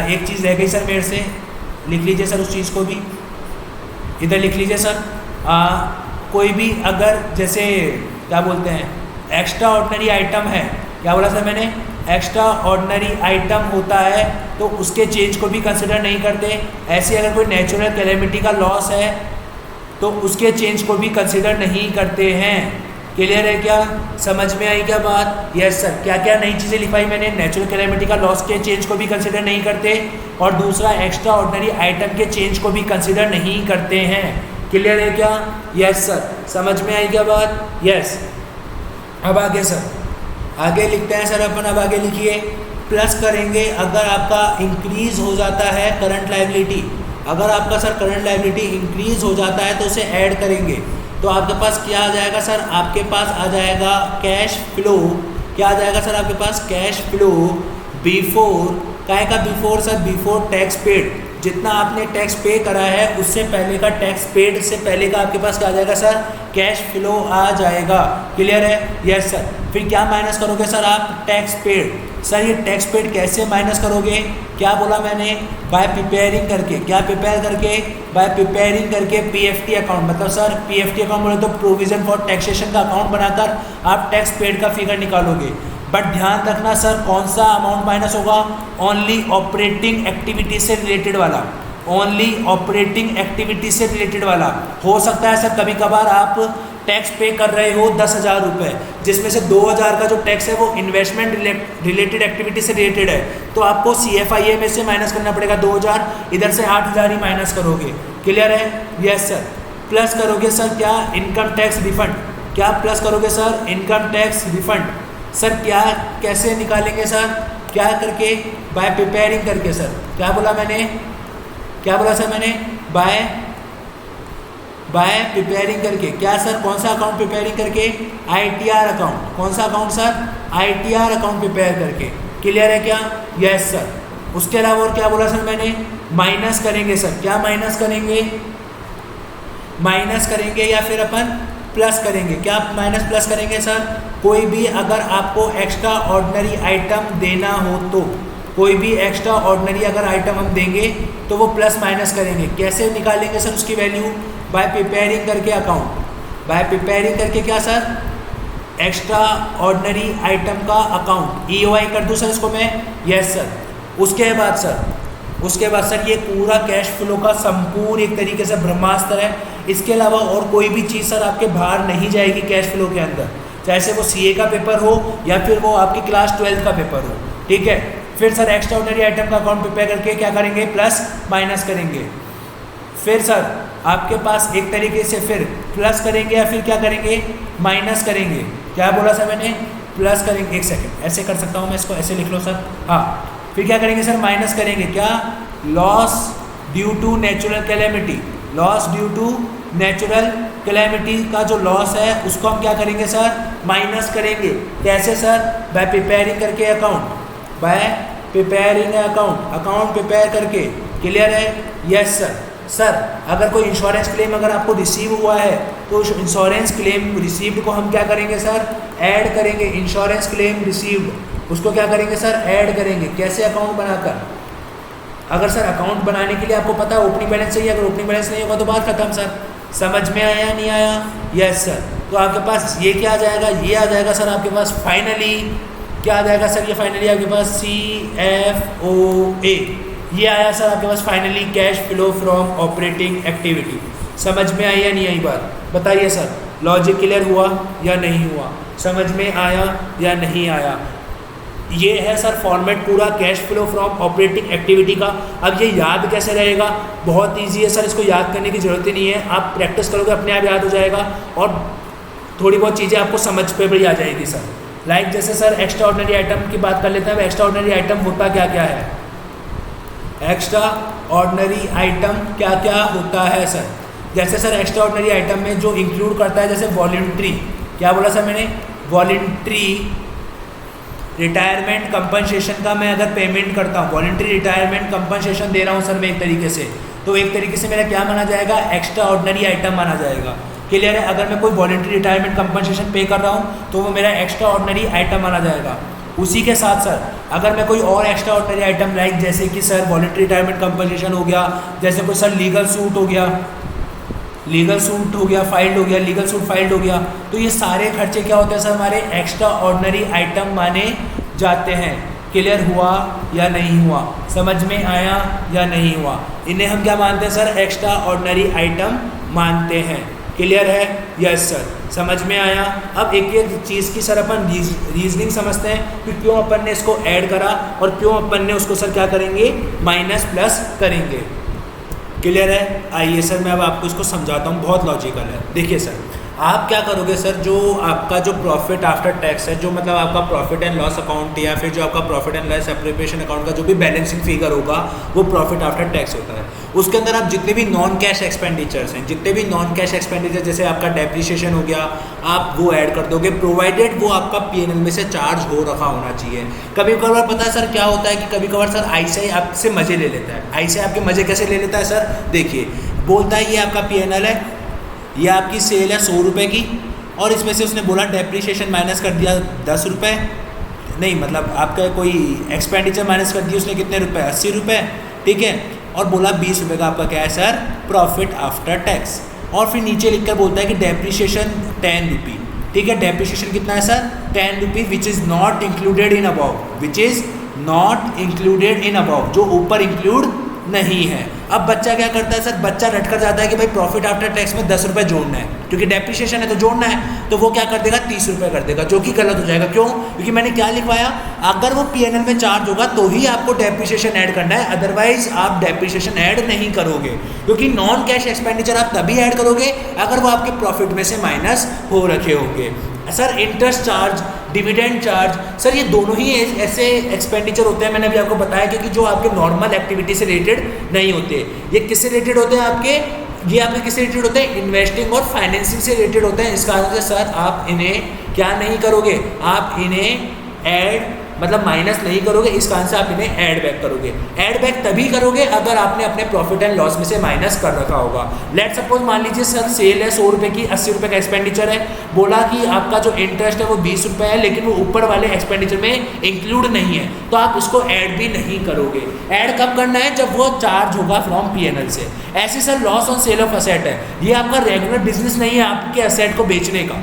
Speaker 1: एक चीज़ रह गई सर मेरे से, लिख लीजिए सर उस चीज़ को भी, इधर लिख लीजिए सर। कोई भी अगर जैसे क्या बोलते हैं एक्स्ट्रा ऑर्डिनरी आइटम है, क्या बोला सर मैंने? एक्स्ट्रा ऑर्डिनरी आइटम होता है तो उसके चेंज को भी कंसिडर नहीं करते। ऐसे अगर कोई नेचुरल कैलेमिटी का लॉस है तो उसके चेंज को भी कंसिडर नहीं करते हैं। क्लियर है क्या? समझ में आई क्या बात? Yes sir. क्या क्या नई चीज़ें लिखवाई मैंने? नेचुरल कैलेमिटी का लॉस के चेंज को भी कंसिडर नहीं करते और दूसरा एक्स्ट्रा ऑर्डिनरी आइटम के चेंज को भी कंसिडर नहीं करते हैं। क्लियर है क्या? Yes sir. समझ में आई क्या बात? यस। अब आगे सर, आगे लिखते हैं सर अपन। अब आगे लिखिए, प्लस करेंगे अगर आपका इंक्रीज हो जाता है करंट लायबिलिटी। अगर आपका सर करंट लायबिलिटी इंक्रीज हो जाता है तो उसे ऐड करेंगे तो आपके पास क्या आ जाएगा सर? आपके पास आ जाएगा कैश फ्लो। क्या आ जाएगा सर आपके पास? कैश फ्लो बिफोर, क्या का before sir? Before tax paid. जितना आपने टैक्स पे करा है उससे पहले का टैक्स पेड से पहले का आपके पास क्या आ जाएगा सर? कैश फ्लो आ जाएगा। क्लियर है? Yes sir. फिर क्या माइनस करोगे सर आप? Tax paid. सर ये टैक्स पेड कैसे माइनस करोगे? क्या बोला मैंने? बाय प्रिपेयरिंग करके। क्या प्रिपेयर करके? बाय प्रिपेयरिंग करके पीएफटी अकाउंट। मतलब सर पीएफटी अकाउंट बोले तो प्रोविजन फॉर टैक्सेशन का अकाउंट बनाकर आप टैक्स पेड का फिगर निकालोगे। बट ध्यान रखना सर, कौन सा अमाउंट माइनस होगा? ओनली ऑपरेटिंग एक्टिविटी से रिलेटेड वाला। ओनली ऑपरेटिंग एक्टिविटी से रिलेटेड वाला। हो सकता है सर कभी कभार आप टैक्स पे कर रहे हो 10,000 रुपये, जिसमें से 2,000 का जो टैक्स है वो इन्वेस्टमेंट रिलेटेड एक्टिविटी से रिलेटेड है, तो आपको CFIA में से माइनस करना पड़ेगा 2,000, इधर से 8,000 ही माइनस करोगे। क्लियर है? Yes sir. प्लस करोगे सर क्या? Income tax refund. क्या प्लस करोगे sir? Income tax refund. Sir क्या कैसे निकालेंगे सर? क्या करके? बाय प्रिपेयरिंग करके सर। क्या बोला मैंने? क्या बोला सर मैंने? बाय प्रिपेयरिंग करके। क्या सर? कौन सा अकाउंट प्रिपेयरिंग करके? ITR account. कौन सा account sir? ITR account prepare करके। क्लियर है क्या? Yes sir. उसके अलावा और क्या बोला सर मैंने? माइनस करेंगे सर। क्या माइनस करेंगे? माइनस करेंगे या फिर अपन प्लस करेंगे। क्या माइनस प्लस करेंगे सर? कोई भी अगर आपको एक्स्ट्रा ऑर्डिनरी आइटम देना हो तो, कोई भी एक्स्ट्रा ऑर्डिनरी अगर आइटम हम देंगे तो वो प्लस माइनस करेंगे। कैसे निकालेंगे सर उसकी वैल्यू? बाय प्रिपेयरिंग करके अकाउंट। बाय प्रिपेयरिंग करके क्या सर? एक्स्ट्रा ऑर्डिनरी आइटम का अकाउंट। EOI कर दूँ सर इसको मैं? Yes sir. उसके बाद सर ये पूरा कैश फ्लो का संपूर्ण एक तरीके से ब्रह्मास्त्र है। इसके अलावा और कोई भी चीज़ सर आपके बाहर नहीं जाएगी कैश फ्लो के अंदर, चाहे वो CA का पेपर हो या फिर वो आपकी क्लास 12 का पेपर हो। ठीक है? फिर सर एक्स्ट्रा ऑर्डिनरी आइटम का अकाउंट प्रिपेयर करके क्या करेंगे? प्लस माइनस करेंगे। फिर सर आपके पास एक तरीके से फिर प्लस करेंगे या फिर क्या करेंगे? माइनस करेंगे। क्या बोला सर मैंने? प्लस करेंगे। एक सेकेंड, ऐसे कर सकता हूँ मैं इसको, ऐसे लिख लो सर। हाँ, फिर क्या करेंगे सर? माइनस करेंगे। क्या? Loss due to natural calamity. Loss due to natural calamity का जो लॉस है उसको हम क्या करेंगे सर? माइनस करेंगे। कैसे सर? बाय प्रिपेयरिंग करके account. Bye preparing account prepare करके। क्लियर है? Yes sir. सर अगर कोई इंश्योरेंस क्लेम अगर आपको रिसीव हुआ है तो उस इंश्योरेंस क्लेम रिसीव्ड को हम क्या करेंगे सर? ऐड करेंगे। इंश्योरेंस क्लेम रिसीव्ड उसको क्या करेंगे सर? ऐड करेंगे। कैसे? अकाउंट बनाकर। अगर सर अकाउंट बनाने के लिए आपको पता है ओपनिंग बैलेंस चाहिए, अगर ओपनिंग बैलेंस नहीं होगा तो बात खत्म सर। समझ में आया नहीं आया? Yes sir. तो आपके पास ये क्या आ जाएगा? ये आ जाएगा सर आपके पास फाइनली। क्या आ जाएगा सर? ये फाइनली आपके पास CFOA। ये आया सर आपके पास finally cash flow from operating activity. समझ में आई या नहीं आई बात? बताइए सर, लॉजिक क्लियर हुआ या नहीं हुआ? समझ में आया या नहीं आया? ये है सर फॉर्मेट पूरा cash flow from operating activity का। अब ये याद कैसे रहेगा? बहुत इजी है सर, इसको याद करने की ज़रूरत ही नहीं है। आप प्रैक्टिस करोगे अपने आप याद हो जाएगा और थोड़ी बहुत चीज़ें आपको समझ पे भी आ जाएगी सर। लाइक जैसे सर एक्स्ट्रा ऑर्डिनरी आइटम की बात कर लेते हैं। एक्स्ट्रा ऑर्डिनरी आइटम होता क्या क्या है? एक्स्ट्रा ऑर्डिनरी आइटम क्या क्या होता है सर? जैसे सर एक्स्ट्रा ऑर्डिनरी आइटम में जो इंक्लूड करता है, जैसे वॉलंटरी। क्या बोला सर मैंने? वॉलंटरी रिटायरमेंट कंपनसेशन का मैं अगर पेमेंट करता हूँ, वॉलंटरी रिटायरमेंट कंपनसेशन दे रहा हूँ सर मैं एक तरीके से, तो एक तरीके से मेरा क्या माना जाएगा? एक्स्ट्रा ऑर्डिनरी आइटम माना जाएगा। क्लियर है? अगर मैं कोई वॉलंटरी रिटायरमेंट कंपनसेशन पे कर रहा हूँ तो वो मेरा एक्स्ट्रा ऑर्डिनरी आइटम माना जाएगा। उसी के साथ सर अगर मैं कोई और एक्स्ट्रा ऑर्डिनरी आइटम लाइक जैसे कि सर वॉलंटरी रिटायरमेंट कंपनसेशन हो गया, जैसे कोई सर लीगल सूट हो गया, फाइल्ड हो गया, लीगल सूट फाइल्ड हो गया, तो ये सारे खर्चे क्या होते हैं सर? हमारे एक्स्ट्रा ऑर्डिनरी आइटम माने जाते हैं। क्लियर हुआ या नहीं हुआ, समझ में आया या नहीं हुआ? इन्हें हम क्या मानते हैं सर? एक्स्ट्रा ऑर्डिनरी आइटम मानते हैं। क्लियर है? यस सर, समझ में आया। अब एक एक चीज़ की सर अपन रीजनिंग समझते हैं कि क्यों अपन ने इसको ऐड करा और क्यों अपन ने उसको सर क्या करेंगे? माइनस प्लस करेंगे। क्लियर है? आइए सर मैं अब आपको इसको समझाता हूँ, बहुत लॉजिकल है। देखिए सर, आप क्या करोगे सर, जो आपका जो प्रॉफिट आफ्टर टैक्स है, जो मतलब आपका प्रॉफिट एंड लॉस अकाउंट या फिर जो आपका profit and loss appropriation account का जो भी बैलेंसिंग फिगर होगा वो प्रॉफिट आफ्टर टैक्स होता है। उसके अंदर आप जितने भी नॉन कैश एक्सपेंडिचर्स हैं, जितने भी नॉन कैश एक्सपेंडिचर जैसे आपका डेप्रिसिएशन हो गया, आप वो ऐड कर दोगे, प्रोवाइडेड वो आपका पीएनएल में से चार्ज हो रखा होना चाहिए। कभी कभार पता है सर क्या होता है कि कभी कभार सर आईसीआई आपसे मजे ले लेता है। आईसीआई आपके मजे कैसे ले लेता है सर? देखिए, बोलता है ये आपका पीएनएल है, ये आपकी सेल है 100 रुपये की, और इसमें से उसने बोला डेप्रिसिएशन माइनस कर दिया 10 रुपये, नहीं मतलब आपका कोई एक्सपेंडिचर माइनस कर दिया उसने कितने रुपए? 80 रुपये, ठीक है, और बोला 20 रुपये का आपका क्या है सर? Profit after tax. और फिर नीचे लिखकर बोलता है कि डेप्रिसिएशन 10 रुपी, ठीक है, डेप्रिसिएशन कितना है sir? 10 rupee, which is not included in above, which is not included in above, जो ऊपर इंक्लूड नहीं है। अब बच्चा क्या करता है सर? बच्चा रट कर जाता है कि भाई प्रॉफिट आफ्टर टैक्स में 10 रुपये जोड़ना है, क्योंकि डेप्रिसिएशन है तो जोड़ना है, तो वो क्या कर देगा? 30 रुपये कर देगा, जो कि गलत हो जाएगा। क्यों? क्योंकि मैंने क्या लिखवाया, अगर वो पीएनएल में चार्ज होगा तो ही आपको डेप्रिसिएशन ऐड करना है, अदरवाइज आप डेप्रिसिएशन ऐड नहीं करोगे, क्योंकि नॉन कैश एक्सपेंडिचर आप तभी ऐड करोगे अगर वो आपके प्रॉफिट में से माइनस हो रखे होंगे। Sir interest charge, dividend charge, sir ये दोनों ही ऐसे एक्सपेंडिचर होते हैं, मैंने अभी आपको बताया, क्योंकि जो आपके नॉर्मल एक्टिविटी से रिलेटेड नहीं होते। ये किससे रिलेटेड होते हैं आपके? ये आपके किससे रिलेटेड होते हैं? इन्वेस्टिंग और फाइनेंसिंग से रिलेटेड होते हैं। इस कारण से सर आप इन्हें क्या नहीं करोगे? आप इन्हें ऐड मतलब माइनस नहीं करोगे, इस कारण से आप इन्हें ऐड बैक करोगे। ऐड बैक तभी करोगे अगर आपने अपने प्रॉफिट एंड लॉस में से माइनस कर रखा होगा। लेट सपोज मान लीजिए सर सेल है 100 रुपये की, 80 रुपये का एक्सपेंडिचर है, बोला कि आपका जो इंटरेस्ट है वो 20 रुपये है, लेकिन वो ऊपर वाले एक्सपेंडिचर में इंक्लूड नहीं है, तो आप उसको ऐड भी नहीं करोगे। ऐड कब करना है? जब वो चार्ज होगा फ्रॉम पीएनएल से। ऐसे sir loss on sale of asset है, ये आपका रेगुलर बिजनेस नहीं है आपके असेट को बेचने का,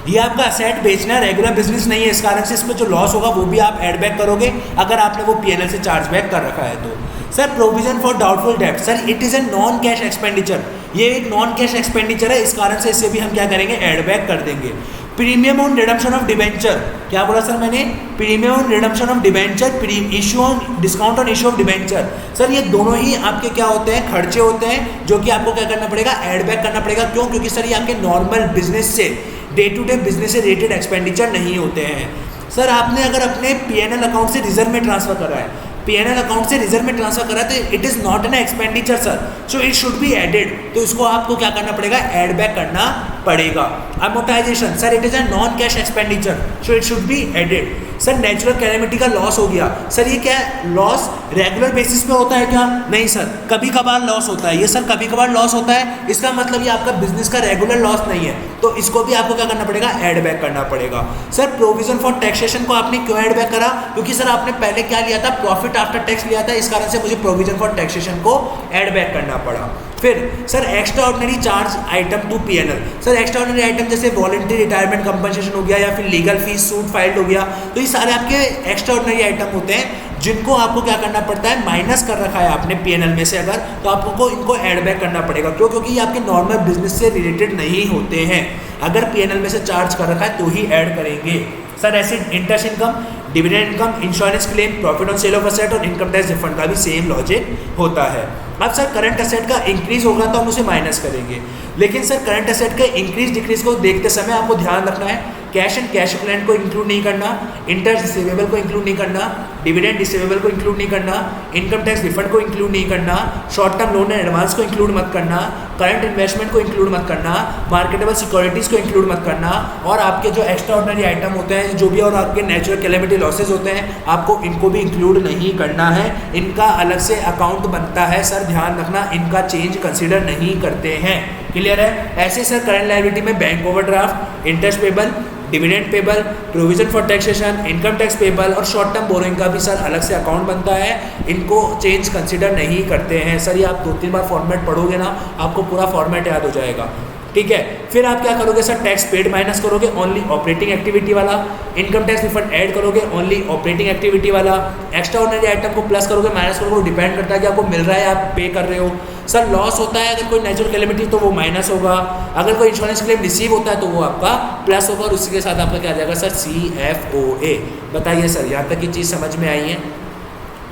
Speaker 1: ये आपका असेट बेचना है, रेगुलर बिजनेस नहीं है, इस कारण से इसमें जो लॉस होगा वो भी आप ऐड बैक करोगे अगर आपने वो पीएनएल से चार्ज बैक कर रखा है तो। सर प्रोविजन फॉर डाउटफुल डेब्ट, sir it is a non cash expenditure, ये एक नॉन कैश एक्सपेंडिचर है, इस कारण से इसे भी हम क्या करेंगे? ऐड बैक कर देंगे। Premium on redemption of debenture, क्या बोला सर मैंने? Premium on redemption of debenture, issue on discount on issue of debenture, sir ये दोनों ही आपके क्या होते हैं? खर्चे होते हैं, जो कि आपको क्या करना पड़ेगा? ऐड बैक करना पड़ेगा। क्यों? क्योंकि सर ये आपके नॉर्मल बिजनेस से, डे टू डे बिजनेस से रिलेटेड एक्सपेंडिचर नहीं होते हैं। सर आपने अगर अपने पीएनएल अकाउंट से रिजर्व में ट्रांसफर करा है, पीएनएल अकाउंट से रिजर्व में ट्रांसफर करा है, तो it is not an expenditure sir, so it should be added, तो इसको आपको क्या करना पड़ेगा? ऐड बैक करना पड़ेगा। Amortisation, sir it is a non cash expenditure, so it should be added. Sir natural calamity का लॉस हो गया, सर ये क्या है? लॉस रेगुलर बेसिस पे होता है क्या? नहीं सर, कभी कभार लॉस होता है, ये सर कभी कभार लॉस होता है, इसका मतलब ये आपका बिजनेस का रेगुलर लॉस नहीं है, तो इसको भी आपको क्या करना पड़ेगा? ऐड बैक करना पड़ेगा। सर प्रोविजन फॉर टैक्सेशन को आपने क्यों ऐड बैक करा? क्योंकि सर आपने पहले क्या लिया था? प्रॉफिट आफ्टर टैक्स लिया था, इस कारण से मुझे प्रोविजन फॉर टैक्सेशन को ऐड बैक करना पड़ा। फिर sir extraordinary charge item to PNL, sir extraordinary item जैसे वॉलंटरी रिटायरमेंट कंपनसेशन हो गया या फिर लीगल फीस सूट फाइल्ड हो गया, तो ये सारे आपके एक्स्ट्रा ऑर्डिनरी आइटम होते हैं जिनको आपको क्या करना पड़ता है? माइनस कर रखा है आपने पीएनएल में से अगर, तो आपको इनको ऐड बैक करना पड़ेगा। क्यों? क्योंकि ये आपके नॉर्मल बिजनेस से रिलेटेड नहीं होते हैं, अगर पीएनएल में से चार्ज कर रखा है तो ही ऐड करेंगे। सर ऐसे interest income, dividend income, insurance claim, profit on sale of asset और इनकम टैक्स रिफंड का भी सेम लॉजिक होता है। अब सर करंट असेट का इंक्रीज होगा तो हम उसे माइनस करेंगे, लेकिन सर करंट असेट के इंक्रीज डिक्रीज को देखते समय आपको ध्यान रखना है कैश एंड कैश इक्विवेलेंट को इंक्लूड नहीं करना, इंटरेस्ट रिसीवेबल को इंक्लूड नहीं करना, डिविडेंड रिसीवेबल को इंक्लूड नहीं करना, इनकम टैक्स रिफंड को इंक्लूड नहीं करना, short term loan and advance को इंक्लूड मत करना, करंट इन्वेस्टमेंट को इंक्लूड मत करना, मार्केटेबल सिक्योरिटीज़ को इंक्लूड मत करना, और आपके जो एक्स्ट्रा ऑर्डिनरी आइटम होते हैं जो भी और आपके नेचुरल कैलेमिटी लॉसेज होते हैं आपको इनको भी इंक्लूड नहीं करना है, इनका अलग से अकाउंट बनता है। सर ध्यान रखना, इनका चेंज कंसिडर नहीं करते हैं। क्लियर है? ऐसे सर करंट लायबिलिटी में bank overdraft, interest payable, dividend payable, provision for taxation, income tax payable और शॉर्ट टर्म बोरोइंग का भी सर अलग से अकाउंट बनता है, इनको चेंज कंसिडर नहीं करते हैं। सर ये आप 2-3 बार फॉर्मेट पढ़ोगे ना आपको पूरा फॉर्मेट याद हो जाएगा। ठीक है। फिर आप क्या करोगे सर, टैक्स पेड माइनस करोगे ओनली ऑपरेटिंग एक्टिविटी वाला, इनकम टैक्स रिफंड ऐड करोगे ओनली ऑपरेटिंग एक्टिविटी वाला, एक्स्ट्रा ऑर्डिनरी आइटम को प्लस करोगे माइनस करोगे, डिपेंड करता है कि आपको मिल रहा है आप पे कर रहे हो। सर लॉस होता है अगर कोई नेचुरल कैलेमिटी तो वो माइनस होगा, अगर कोई इंश्योरेंस क्लेम रिसीव होता है तो वो आपका प्लस होगा, और उसी के साथ आपका क्या आ जाएगा सर, CFOA। बताइए सर यहाँ तक की चीज़ समझ में आई है,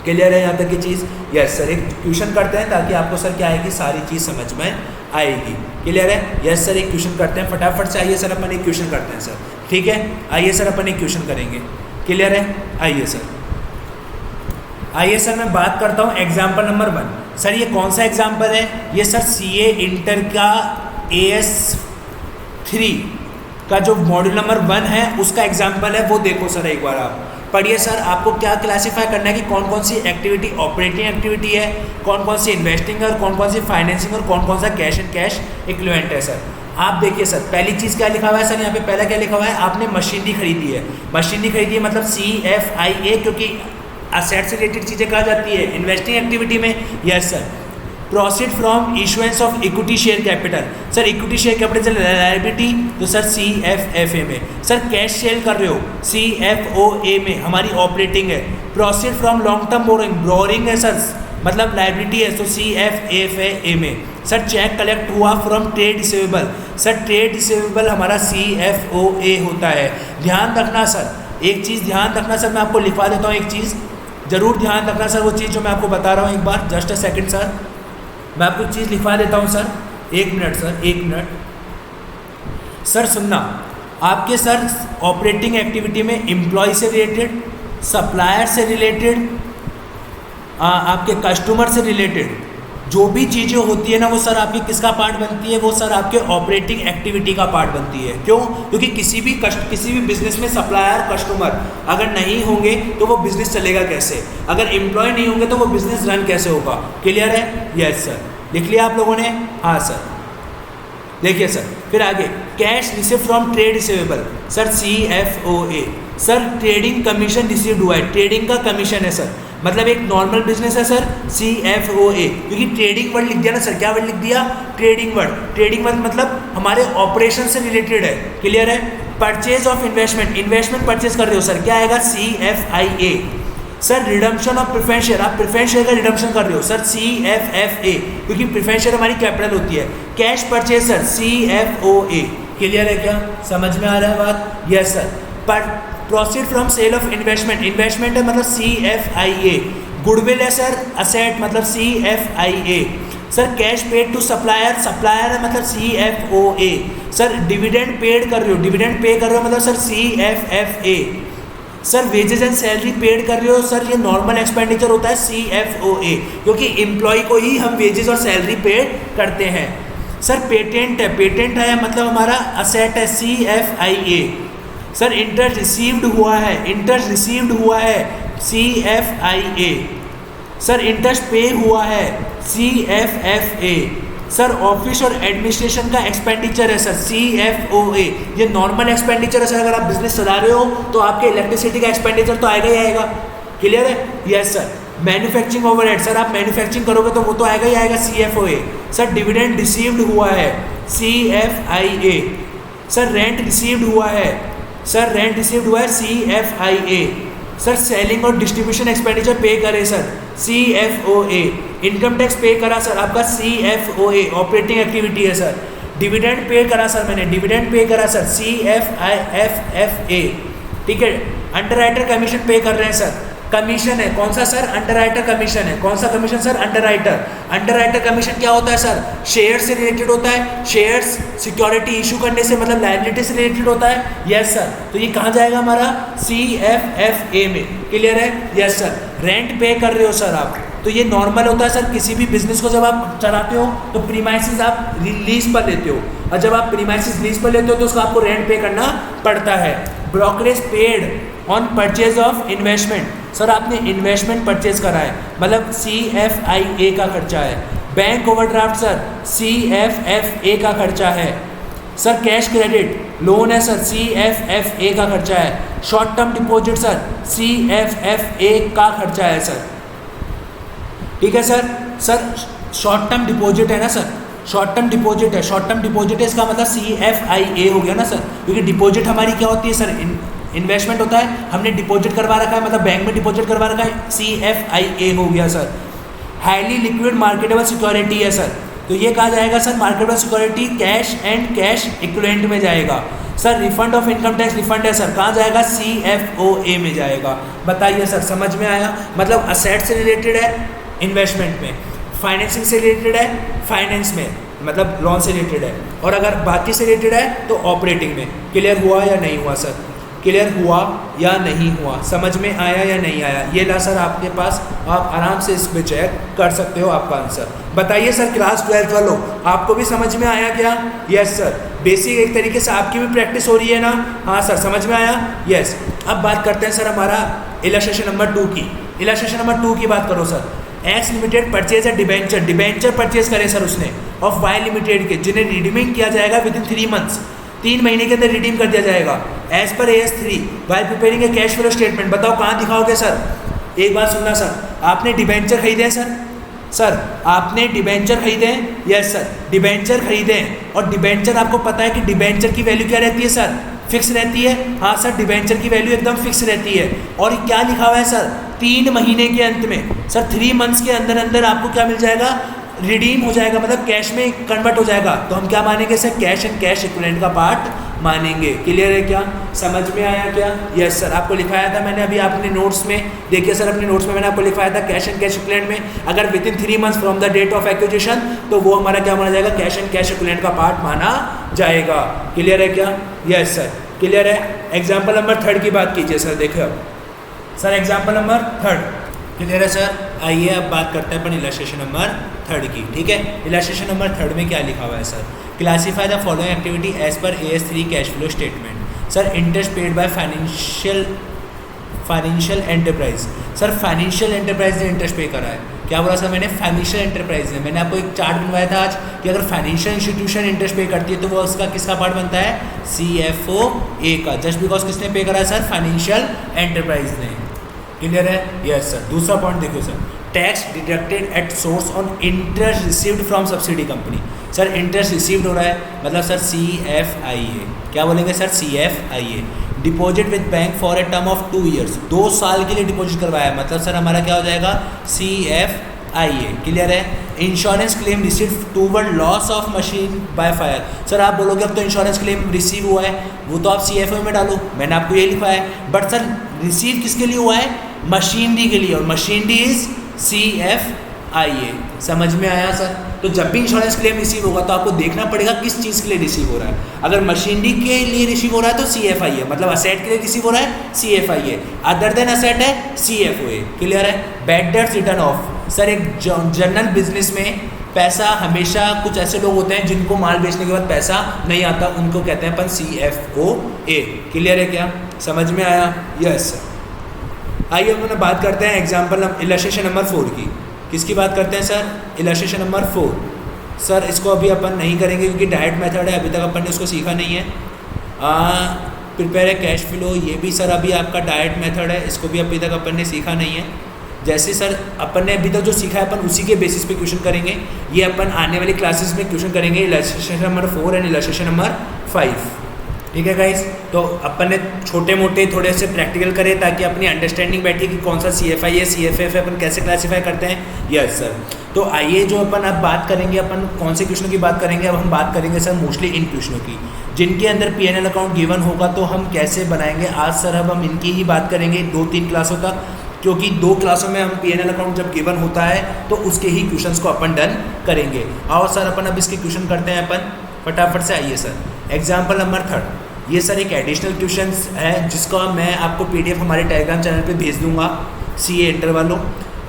Speaker 1: क्लियर है यहाँ तक की चीज़? यस सर, एक क्वेश्चन करते हैं ताकि आपको सर क्या आएगी, सारी चीज़ समझ में आएगी। क्लियर है? यस सर, एक क्वेश्चन करते हैं फटाफट से। आइए सर अपन एक क्वेश्चन करते हैं सर, ठीक है। आइए सर अपन एक क्वेश्चन करेंगे, क्लियर है? आइए सर, आइए सर मैं बात करता हूँ एग्जाम्पल नंबर 1। सर ये कौन सा एग्जाम्पल है? ये सर CA इंटर का AS3 का जो मॉड्यूल नंबर 1 है उसका एग्जाम्पल है, वो देखो सर एक बार आप पढ़िए। सर आपको क्या क्लासीफाई करना है कि कौन कौन सी एक्टिविटी ऑपरेटिंग एक्टिविटी है, कौन कौन सी इन्वेस्टिंग है, और कौन कौन सी फाइनेंसिंग और कौन कौन सा कैश एंड कैश इक्विवेलेंट है। सर आप देखिए सर, पहली चीज़ क्या लिखा हुआ है सर, यहाँ पे पहला क्या लिखा हुआ है, आपने मशीनरी खरीदी है। मशीनरी खरीदी है मतलब CFIA, क्योंकि असेट से रिलेटेड चीज़ें कहा जाती है इन्वेस्टिंग एक्टिविटी में। Yes sir, proceed from issuance of equity share capital. Sir equity share capital liability तो सर CFFA में। सर कैश सेल कर रहे हो CFOA में, हमारी ऑपरेटिंग है। Proceed from long term borrowing, boring है सर मतलब लायबिलिटी है, तो CFFA में। सर चेक कलेक्ट हुआ from trade receivable, sir trade receivable हमारा CFOA होता है। ध्यान रखना सर, एक चीज़ ध्यान रखना सर, मैं आपको लिखवा देता हूँ एक चीज़, ज़रूर ध्यान रखना सर, वो चीज़ जो मैं आपको बता रहा हूँ। एक बार जस्ट अ सेकंड सर, मैं आपको चीज़ लिखवा देता हूँ sir, 1 minute sir, 1 minute sir. सुनना, आपके सर ऑपरेटिंग एक्टिविटी में एम्प्लॉय से रिलेटेड, सप्लायर से रिलेटेड, आपके कस्टमर से रिलेटेड जो भी चीज़ें होती है ना, वो सर आपकी किसका पार्ट बनती है, वो सर आपके ऑपरेटिंग एक्टिविटी का पार्ट बनती है। क्यों? क्योंकि किसी भी बिजनेस में सप्लायर कस्टमर अगर नहीं होंगे तो वो बिजनेस चलेगा कैसे, अगर एम्प्लॉय नहीं होंगे तो वो बिजनेस रन कैसे होगा। क्लियर है? यस सर, लिख लिया आप लोगों ने? हाँ सर, देखिए सर फिर आगे, cash receive from trade receivable, sir CFOA। Sir trading commission received हुआ है, ट्रेडिंग का कमीशन है सर, मतलब एक नॉर्मल बिजनेस है सर CFOA, क्योंकि ट्रेडिंग वर्ड लिख दिया ना सर, क्या वर्ड लिख दिया? Trading word. ट्रेडिंग वर्ड मतलब हमारे ऑपरेशन से रिलेटेड है। क्लियर है? Purchase of investment, investment purchase कर रहे हो सर, क्या आएगा? CFIA। Sir redemption of preference share, आप प्रेफरेंस शेयर का रिडम्पशन कर रहे हो सर CFFA, क्योंकि प्रेफरेंस शेयर हमारी कैपिटल होती है। Cash purchase sir CFOA। Clear है क्या? समझ में आ रहा है बात? Yes sir. पर proceed from sale of investment, investment है मतलब CFIA। गुडविल है सर असेट मतलब CFIA। Sir cash paid to supplier, supplier है मतलब CFOA। सर डिविडेंड पेड कर रहे हो, डिविडेंड पे कर रहे हो मतलब sir CFFA। Sir wages and salary paid कर रहे हो, सर ये नॉर्मल एक्सपेंडिचर होता है CFOA, क्योंकि एम्प्लॉय को ही हम वेजेस और सैलरी पेड करते हैं। सर पेटेंट है, पेटेंट है मतलब हमारा असेट है CFIA। सर इंटरेस्ट रिसीव्ड हुआ है, इंटरेस्ट रिसीव्ड हुआ है CFIA। सर इंटरेस्ट पे हुआ है CFFA। सर ऑफिस और एडमिनिस्ट्रेशन का एक्सपेंडिचर है सर CFOA। ये नॉर्मल एक्सपेंडिचर है सर, अगर आप बिजनेस चला रहे हो तो आपके इलेक्ट्रिसिटी का एक्सपेंडिचर तो आएगा ही आएगा। क्लियर है? Yes sir. Manufacturing overhead, sir आप मैन्युफैक्चरिंग करोगे तो वो तो आएगा ही आएगा CFOA। सर डिविडेंड रिसीव्ड हुआ है CFIA। सर रेंट रिसीव्ड हुआ है, सर रेंट रिसीव्ड हुआ है CFIA। सर सेलिंग और डिस्ट्रीब्यूशन एक्सपेंडिचर पे करे सर CFOA। इनकम टैक्स पे करा सर आपका CFOA, ऑपरेटिंग एक्टिविटी है सर। डिविडेंड पे करा सर मैंने, डिविडेंड पे करा सर CFIFFA। ठीक है? अंडरराइटर कमीशन पे कर रहे हैं सर, कमीशन है कौन सा सर? अंडरराइटर कमीशन है। कौन सा commission sir? Underwriter. Underwriter commission क्या होता है सर? शेयर से रिलेटेड होता है, शेयर्स सिक्योरिटी इशू करने से मतलब लायबिलिटी से रिलेटेड होता है। यस सर, तो ये कहाँ जाएगा हमारा? CFFA में। क्लियर है? Yes sir. रेंट पे कर रहे हो सर आप, तो ये नॉर्मल होता है सर, किसी भी बिजनेस को जब आप चलाते हो तो प्रीमाइसिस आप लीज पर लेते हो, और जब आप प्रीमाइसिस लीज पर लेते हो तो उसको आपको रेंट पे करना पड़ता है। Brokerage paid on purchase of investment, sir आपने इन्वेस्टमेंट परचेज करा है मतलब CFIA का खर्चा है। बैंक ओवरड्राफ्ट सर CFFA का खर्चा है। सर कैश क्रेडिट लोन है सर CFFA का खर्चा है। Short term deposit sir CFFA का खर्चा है सर। ठीक है sir. Sir short term deposit है ना सर, शॉर्ट टर्म डिपॉजिट है, शॉर्ट टर्म डिपॉजिट है, इसका मतलब CFIA हो गया ना सर, क्योंकि डिपॉजिट हमारी क्या होती है सर, इन्वेस्टमेंट होता है, हमने डिपॉजिट करवा रखा है, मतलब बैंक में डिपॉजिट करवा रखा है, CFIA हो गया sir. Highly liquid marketable security है सर, तो ये कहा जाएगा sir marketable security cash and cash equivalent में जाएगा sir. Refund of income tax refund है सर, कहाँ जाएगा, CFOA में जाएगा। बताइए सर समझ में आया, मतलब असेट से रिलेटेड है इन्वेस्टमेंट में, फाइनेंसिंग से रिलेटेड है फाइनेंस में, मतलब लोन से रिलेटेड है, और अगर बाकी से रिलेटेड है तो ऑपरेटिंग में। क्लियर हुआ या नहीं हुआ सर, क्लियर हुआ या नहीं हुआ, समझ में आया या नहीं आया, ये ला सर आपके पास, आप आराम से इस पे चेक कर सकते हो आपका आंसर। बताइए सर क्लास 12 वालों, आपको भी समझ में आया क्या? यस सर, बेसिक एक तरीके से आपकी भी प्रैक्टिस हो रही है ना? हाँ सर समझ में आया, यस। अब बात करते हैं सर हमारा इलस्ट्रेशन नंबर 2 की। इलस्ट्रेशन नंबर 2 की बात करो सर। एक्स लिमिटेड परचेज है डिबेंचर, डिबेंचर परचेज करे सर उसने ऑफ वाई लिमिटेड के, जिन्हें रिडीमिंग किया जाएगा विद इन 3 मंथ्स, 3 महीने के अंदर रिडीम कर दिया जाएगा as per AS3 while preparing a cash flow statement. बताओ कहाँ दिखाओगे सर? एक बात सुनना सर, आपने डिबेंचर खरीदे हैं सर आपने डिबेंचर खरीदे हैं, यस सर डिबेंचर खरीदे हैं, और डिबेंचर आपको पता है कि डिबेंचर की वैल्यू क्या रहती है सर, फिक्स रहती है। हाँ सर डिबेंचर की वैल्यू एकदम फिक्स रहती है, और क्या लिखा हुआ है सर, 3 महीने के अंत में सर, 3 मंथ्स के अंदर अंदर आपको क्या मिल जाएगा, रिडीम हो जाएगा, मतलब कैश में कन्वर्ट हो जाएगा। तो हम क्या मानेंगे sir, cash and cash equivalent का पार्ट मानेंगे। क्लियर है क्या, समझ में आया क्या? यस सर, आपको लिखाया था मैंने अभी आपने नोट्स में, देखिए सर अपने नोट्स में मैंने आपको लिखाया था कैश एंड कैश इक्विवेलेंट में अगर within 3 months from the date of acquisition, तो वो हमारा क्या माना जाएगा, कैश एंड कैश इक्विवेलेंट का पार्ट माना जाएगा। क्लियर है क्या? यस सर क्लियर है। एग्जाम्पल नंबर 3 की बात कीजिए सर, देखिए अब सर एग्जाम्पल नंबर 3 क्लियर है सर। आइए अब बात करते हैं अपन इलस्ट्रेशन नंबर 3 की, ठीक है। इलस्ट्रेशन नंबर 3 में क्या लिखा हुआ है sir, classify the following activity as per AS3 cash flow statement. Sir interest paid by financial enterprise, sir financial enterprise ने इंटरेस्ट पे करा है। क्या बोला सर मैंने, फाइनेंशियल एंटरप्राइज ने। मैंने आपको एक चार्ट बनवाया था आज कि अगर फाइनेंशियल इंस्टीट्यूशन इंटरेस्ट पे करती है तो वो उसका किसका पार्ट बनता है, CFOA का, जस्ट बिकॉज किसने पे करा है सर, फाइनेंशियल एंटरप्राइज ने। क्लियर है, यस सर। दूसरा पॉइंट देखो sir, tax deducted at source on interest received from subsidy company. Sir interest received हो रहा है, मतलब सर CFIA। क्या बोलेंगे sir, CFIA। Deposit with bank for a term of 2 years, 2 साल के लिए डिपॉजिट करवाया, मतलब सर हमारा क्या हो जाएगा, CFIA। क्लियर है। Insurance claim receive toward loss of machine by fire. Sir आप बोलोगे अब तो इंश्योरेंस क्लेम रिसीव हुआ है, वो तो आप CFO में डालो, मैंने आपको ये लिखा है, बट सर रिसीव किसके लिए हुआ है, मशीनरी के लिए, और मशीनरी इज CFIA। समझ में आया सर। तो जब भी इंश्योरेंस क्लेम रिसीव होगा तो आपको देखना पड़ेगा किस चीज़ के लिए रिसीव हो रहा है। अगर मशीनरी के लिए रिसीव हो रहा है तो CFIA, मतलब असेट के लिए रिसीव हो रहा है CFIA, अदर देन असेट है CFOA। क्लियर है। Bad debts return of, sir एक जनरल बिजनेस में पैसा हमेशा, कुछ ऐसे लोग होते हैं जिनको माल बेचने के बाद पैसा नहीं आता, उनको कहते हैं अपन CFOA। क्लियर है क्या, समझ में आया? Yes sir. आइए अपन बात करते हैं एग्जाम्पल इलस्ट्रेशन नंबर 4 की। किसकी बात करते हैं सर, इलस्ट्रेशन नंबर 4। सर इसको अभी अपन नहीं करेंगे क्योंकि डायरेक्ट मेथड है, अभी तक अपन ने उसको सीखा नहीं है। प्रिपेयर है कैश फ्लो, ये भी सर अभी आपका डायरेक्ट मेथड है, इसको भी अभी तक अपन ने सीखा नहीं है। जैसे सर अपन ने अभी तक जो सीखा है अपन उसी के बेसिस पे क्वेश्चन करेंगे, ये अपन आने वाली क्लासेस में क्वेश्चन करेंगे illustration number 4 and illustration number 5। ठीक है गाइस, तो अपन ने छोटे मोटे थोड़े से प्रैक्टिकल करे ताकि अपनी अंडरस्टैंडिंग बैठी कि कौन सा CFI है, CFF है, अपन कैसे क्लासीफाई करते हैं। Yes sir. तो आइए जो अपन अब बात करेंगे, अपन कौन से क्वेश्चनों की बात करेंगे, अब हम बात करेंगे सर मोस्टली इन क्वेश्चनों की जिनके अंदर P&L अकाउंट गिवन होगा, तो हम कैसे बनाएंगे। आज सर अब हम इनकी ही बात करेंगे 2-3 क्लासों तक, क्योंकि 2 क्लासों में हम P&L अकाउंट जब गिवन होता है तो उसके ही क्वेश्चंस को अपन डन करेंगे। आओ सर अपन अब इसके क्वेश्चन करते हैं अपन फटाफट से। आइए सर एग्जाम्पल नंबर 3, ये सर एक एडिशनल क्वेश्चन है जिसका मैं आपको PDF हमारे टेलीग्राम चैनल पे भेज दूंगा, CA इंटर वालों,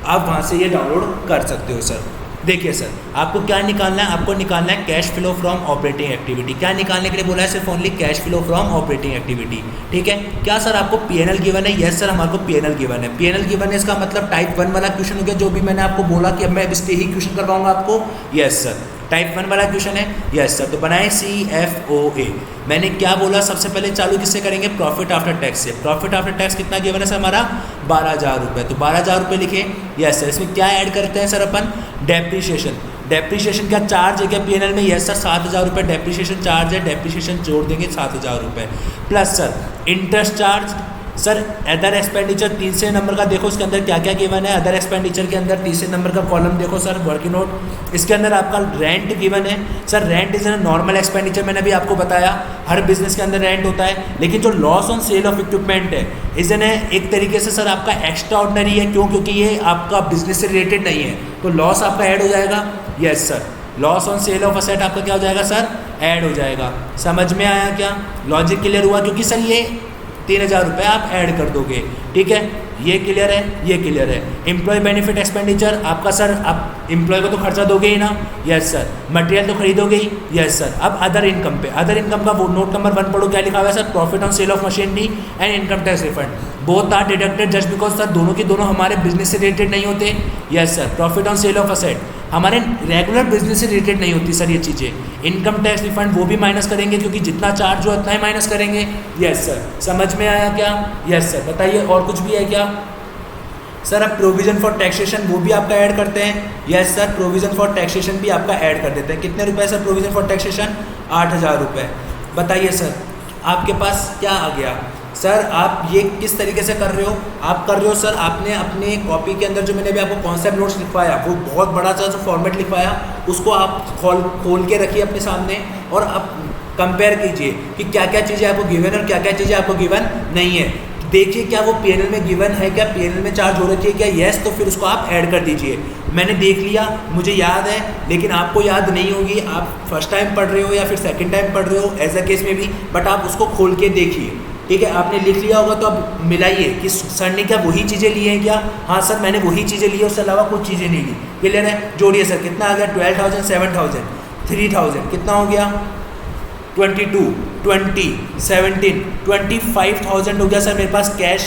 Speaker 1: आप वहाँ से ये डाउनलोड कर सकते हो सर। देखिए सर आपको क्या निकालना है, आपको निकालना है cash flow from operating activity. क्या निकालने के लिए बोला है, सिर्फ only cash flow from operating activity. ठीक है। क्या सर आपको P&L गिवन है? यस सर हमारे को P&L गिवन है। P&L गिवन है, इसका मतलब टाइप 1 वाला क्वेश्चन हो गया, जो भी मैंने आपको बोला कि अब मैं इस पे ही क्वेश्चन करवाऊंगा आपको। Yes sir. टाइप 1 वाला क्वेश्चन है, यस सर। तो बनाए CFOA। मैंने क्या बोला, सबसे पहले चालू किससे करेंगे, प्रॉफिट आफ्टर टैक्स से। प्रॉफिट आफ्टर टैक्स कितना गिवन है सर हमारा, 12,000 रुपये। तो 12,000 रुपये लिखे, यस सर। इसमें क्या ऐड करते हैं सर अपन, डेप्रीशिएशन। डेप्रीशिएशन का चार्ज है क्या PNL में, यस सर 7,000 रुपये डेप्रीशिएशन चार्ज है, डेप्रीशिएशन जोड़ देंगे 7,000 रुपये। Plus sir interest charge, sir other expenditure तीसरे नंबर का देखो इसके अंदर क्या क्या गिवन है। अदर एक्सपेंडिचर के अंदर तीसरे नंबर का कॉलम देखो सर, वर्किंग नोट। इसके अंदर आपका रेंट गिवन है sir. Rent is a normal expenditure, मैंने अभी आपको बताया हर बिजनेस के अंदर रेंट होता है। लेकिन जो loss on sale of equipment है इज एन एक तरीके से सर आपका एक्स्ट्रा ऑर्डिनरी है। क्यों, क्योंकि ये आपका बिजनेस से रिलेटेड नहीं है, तो लॉस आपका ऐड हो जाएगा, yes sir. Loss on sale of asset आपका क्या हो जाएगा सर, ऐड हो जाएगा। समझ में आया क्या, लॉजिक क्लियर हुआ। क्योंकि सर ये 3,000 रुपये आप ऐड कर दोगे, ठीक है, ये क्लियर है, ये क्लियर है। एम्प्लॉय बेनिफिट एक्सपेंडिचर आपका सर, आप एम्प्लॉय को तो खर्चा दोगे ही ना, यस सर। मटेरियल तो खरीदोगे ही, यस सर। अब अदर इनकम पे, अदर इनकम का वो नोट नंबर 1 पढ़ो, क्या लिखा हुआ है sir, profit on sale of machinery and income tax refund. Both are deducted just because sir दोनों के दोनों हमारे बिजनेस से रिलेटेड नहीं होते, yes sir. Profit on sale of asset हमारे रेगुलर बिजनेस से रिलेटेड नहीं होती सर ये चीज़ें। इनकम टैक्स रिफंड वो भी माइनस करेंगे, क्योंकि जितना चार्ज हो उतना ही माइनस करेंगे, यस सर। समझ में आया क्या, यस सर। बताइए और कुछ भी है क्या सर। अब प्रोविजन फॉर टैक्सेशन वो भी आपका ऐड करते हैं, yes sir. Provision for taxation भी आपका ऐड कर देते हैं। कितने रुपए सर प्रोविजन फॉर टैक्सेशन, 8,000 रुपये। बताइए सर आपके पास क्या आ गया सर, आप ये किस तरीके से कर रहे हो, आप कर रहे हो सर, आपने अपने कॉपी के अंदर जो मैंने अभी आपको कॉन्सेप्ट नोट्स लिखवाया वो बहुत बड़ा सा जो फॉर्मेट लिखवाया उसको आप खोल के रखिए अपने सामने और आप कंपेयर कीजिए कि क्या क्या चीज़ें आपको गिवन और क्या क्या चीज़ें आपको गिवन नहीं है। देखिए क्या वो PNL में गिवन है, क्या PNL में चार्ज हो रखी है क्या, यस, तो फिर उसको आप ऐड कर दीजिए। मैंने देख लिया, मुझे याद है, लेकिन आपको याद नहीं होगी, आप फर्स्ट टाइम पढ़ रहे हो या फिर सेकंड टाइम पढ़ रहे हो एज अ केस में भी, बट आप उसको खोल के देखिए, ठीक है। आपने लिख लिया होगा तो अब मिलाइए कि सर ने क्या वही चीज़ें ली हैं क्या, हाँ सर मैंने वही चीज़ें ली है, उसके अलावा कुछ चीज़ें नहीं ली, क्लियर है। जोड़िए सर, कितना आ गया, 12,000, 7,000, 3,000, कितना हो गया, 22, 20, 17, 25,000 हो गया सर मेरे पास cash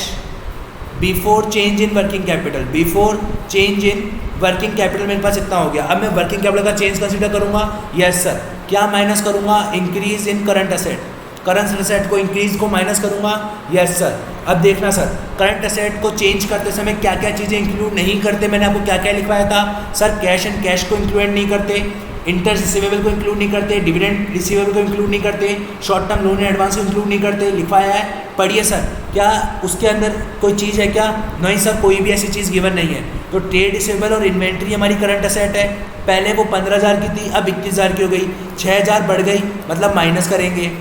Speaker 1: before change in working capital. Before change in working capital मेरे पास इतना हो गया। अब मैं वर्किंग कैपिटल का चेंज कंसीडर करूंगा, यस सर। क्या माइनस करूंगा, increase in current asset, current asset को इंक्रीज को माइनस करूंगा, यस सर। अब देखना सर, करंट असेट को चेंज करते समय क्या क्या चीज़ें इंक्लूड नहीं करते, मैंने आपको क्या क्या लिखवाया था सर, कैश एंड कैश को इंक्लूड नहीं करते, इंटरेस्ट रिसीवेबल को इंक्लूड नहीं करते, डिविडेंड रिसीवेबल को इंक्लूड नहीं करते, short term loan and advance को इंक्लूड नहीं करते, लिखवाया है। पढ़िए सर, क्या उसके अंदर कोई चीज़ है क्या, नहीं सर कोई भी ऐसी चीज़ गिवन नहीं है। तो ट्रेड रिसीवेबल और इन्वेंट्री हमारी करंट असेट है, पहले वो 15,000 की थी, अब 21,000 की हो गई, 6,000 बढ़ गई, मतलब माइनस करेंगे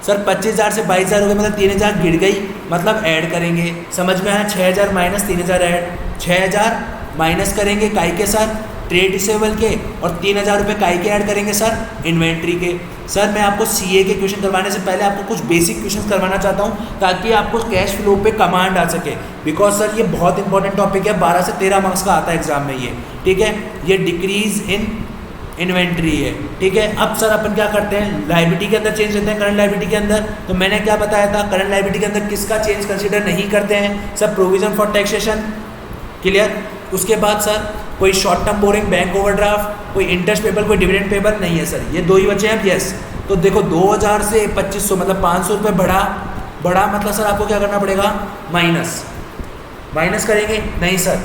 Speaker 1: सर। 25,000 से 22,000 हो गए, मतलब 3,000 गिर गई, मतलब ऐड करेंगे। समझ में आया, 6,000 माइनस 3,000 ऐड, 6,000 माइनस करेंगे काई के सर, ट्रेड रिसीवेबल के, और 3,000 रुपये काई के ऐड करेंगे सर, इन्वेंट्री के। सर मैं आपको CA के क्वेश्चन करवाने से पहले आपको कुछ बेसिक क्वेश्चन करवाना चाहता हूँ ताकि आपको कैश फ्लो पे कमांड आ सके, बिकॉज सर ये बहुत इंपॉर्टेंट टॉपिक है, 12 से 13 मार्क्स का आता है एग्जाम में ये, ठीक है। ये डिक्रीज इन इन्वेंट्री है, ठीक है। अब सर अपन क्या करते हैं, लाइबिलिटी के अंदर चेंज लेते हैं, करंट लाइबिलिटी के अंदर। तो मैंने क्या बताया था, करंट लाइबिलिटी के अंदर किसका चेंज कंसीडर नहीं करते हैं sir, provision for taxation, clear. उसके बाद सर कोई short term borrowing, bank overdraft, कोई इंटरेस्ट पेबल, कोई डिविडेंड पेबल नहीं है सर, ये दो ही बचे हैं, यस। तो देखो 2,000 से 2,500 मतलब 500 रुपये बढ़ा, मतलब सर आपको क्या करना पड़ेगा, माइनस करेंगे, नहीं सर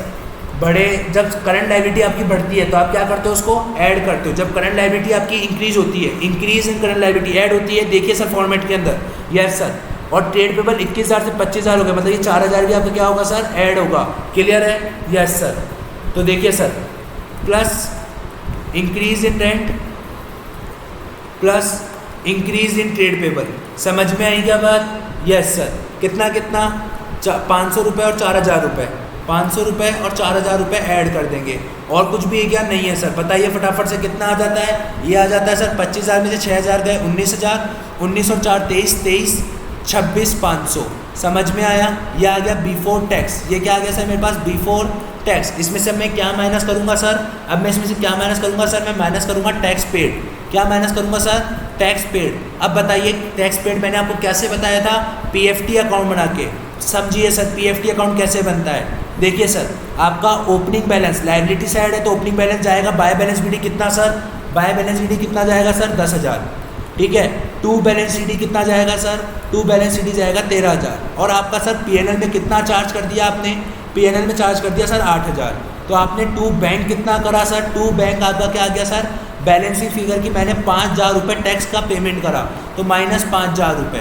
Speaker 1: बड़े। जब करंट लायबिलिटी आपकी बढ़ती है तो आप क्या करते हो, उसको ऐड करते हो। जब करंट लायबिलिटी आपकी इंक्रीज होती है, increase in current liability add होती है, देखिए सर फॉर्मेट के अंदर, यस सर। और ट्रेड पेबल 21,000 से 25,000 हो गया, मतलब ये 4,000 भी आपका क्या होगा सर, ऐड होगा, क्लियर है, यस सर। तो देखिए sir, plus increase in rent plus increase in trade payable, समझ में आई क्या बात, यस सर। कितना 500 रुपये और 4,000 रुपये, 500 रुपये और 4,000 रुपये ऐड कर देंगे। और कुछ भी है क्या, नहीं है सर। बताइए फटाफट से कितना आ जाता है, ये आ जाता है सर 25,000 में से 6,000 गए, 19,000, 19 और 4 23, 26,500, समझ में आया। ये आ गया बिफोर टैक्स, ये क्या आ गया सर मेरे पास, बिफोर टैक्स। इसमें से मैं क्या माइनस करूंगा सर, अब मैं इसमें से क्या माइनस करूंगा सर, मैं माइनस करूंगा टैक्स पेड। क्या माइनस करूंगा सर, टैक्स पेड। अब बताइए टैक्स पेड मैंने आपको कैसे बताया था, PFT अकाउंट बना के। समझिए सर PFT अकाउंट कैसे बनता है, देखिए सर आपका ओपनिंग बैलेंस लायबिलिटी साइड है तो ओपनिंग बैलेंस जाएगा बाय बैलेंस बिल्डिंग कितना सर, बाय बैलेंस ईडी कितना जाएगा सर 10,000, ठीक है। टू बैलेंस ईडी कितना जाएगा सर, टू बैलेंस ईडी जाएगा 13,000। और आपका सर पीएनएल में कितना चार्ज कर दिया आपने, पीएनएल में चार्ज कर दिया सर 8,000। तो आपने टू बैंक कितना करा सर, टू बैंक आपका क्या आ गया सर, बैलेंसिंग फिगर की मैंने 5,000 रुपये टैक्स का पेमेंट करा, तो माइनस 5,000 रुपये,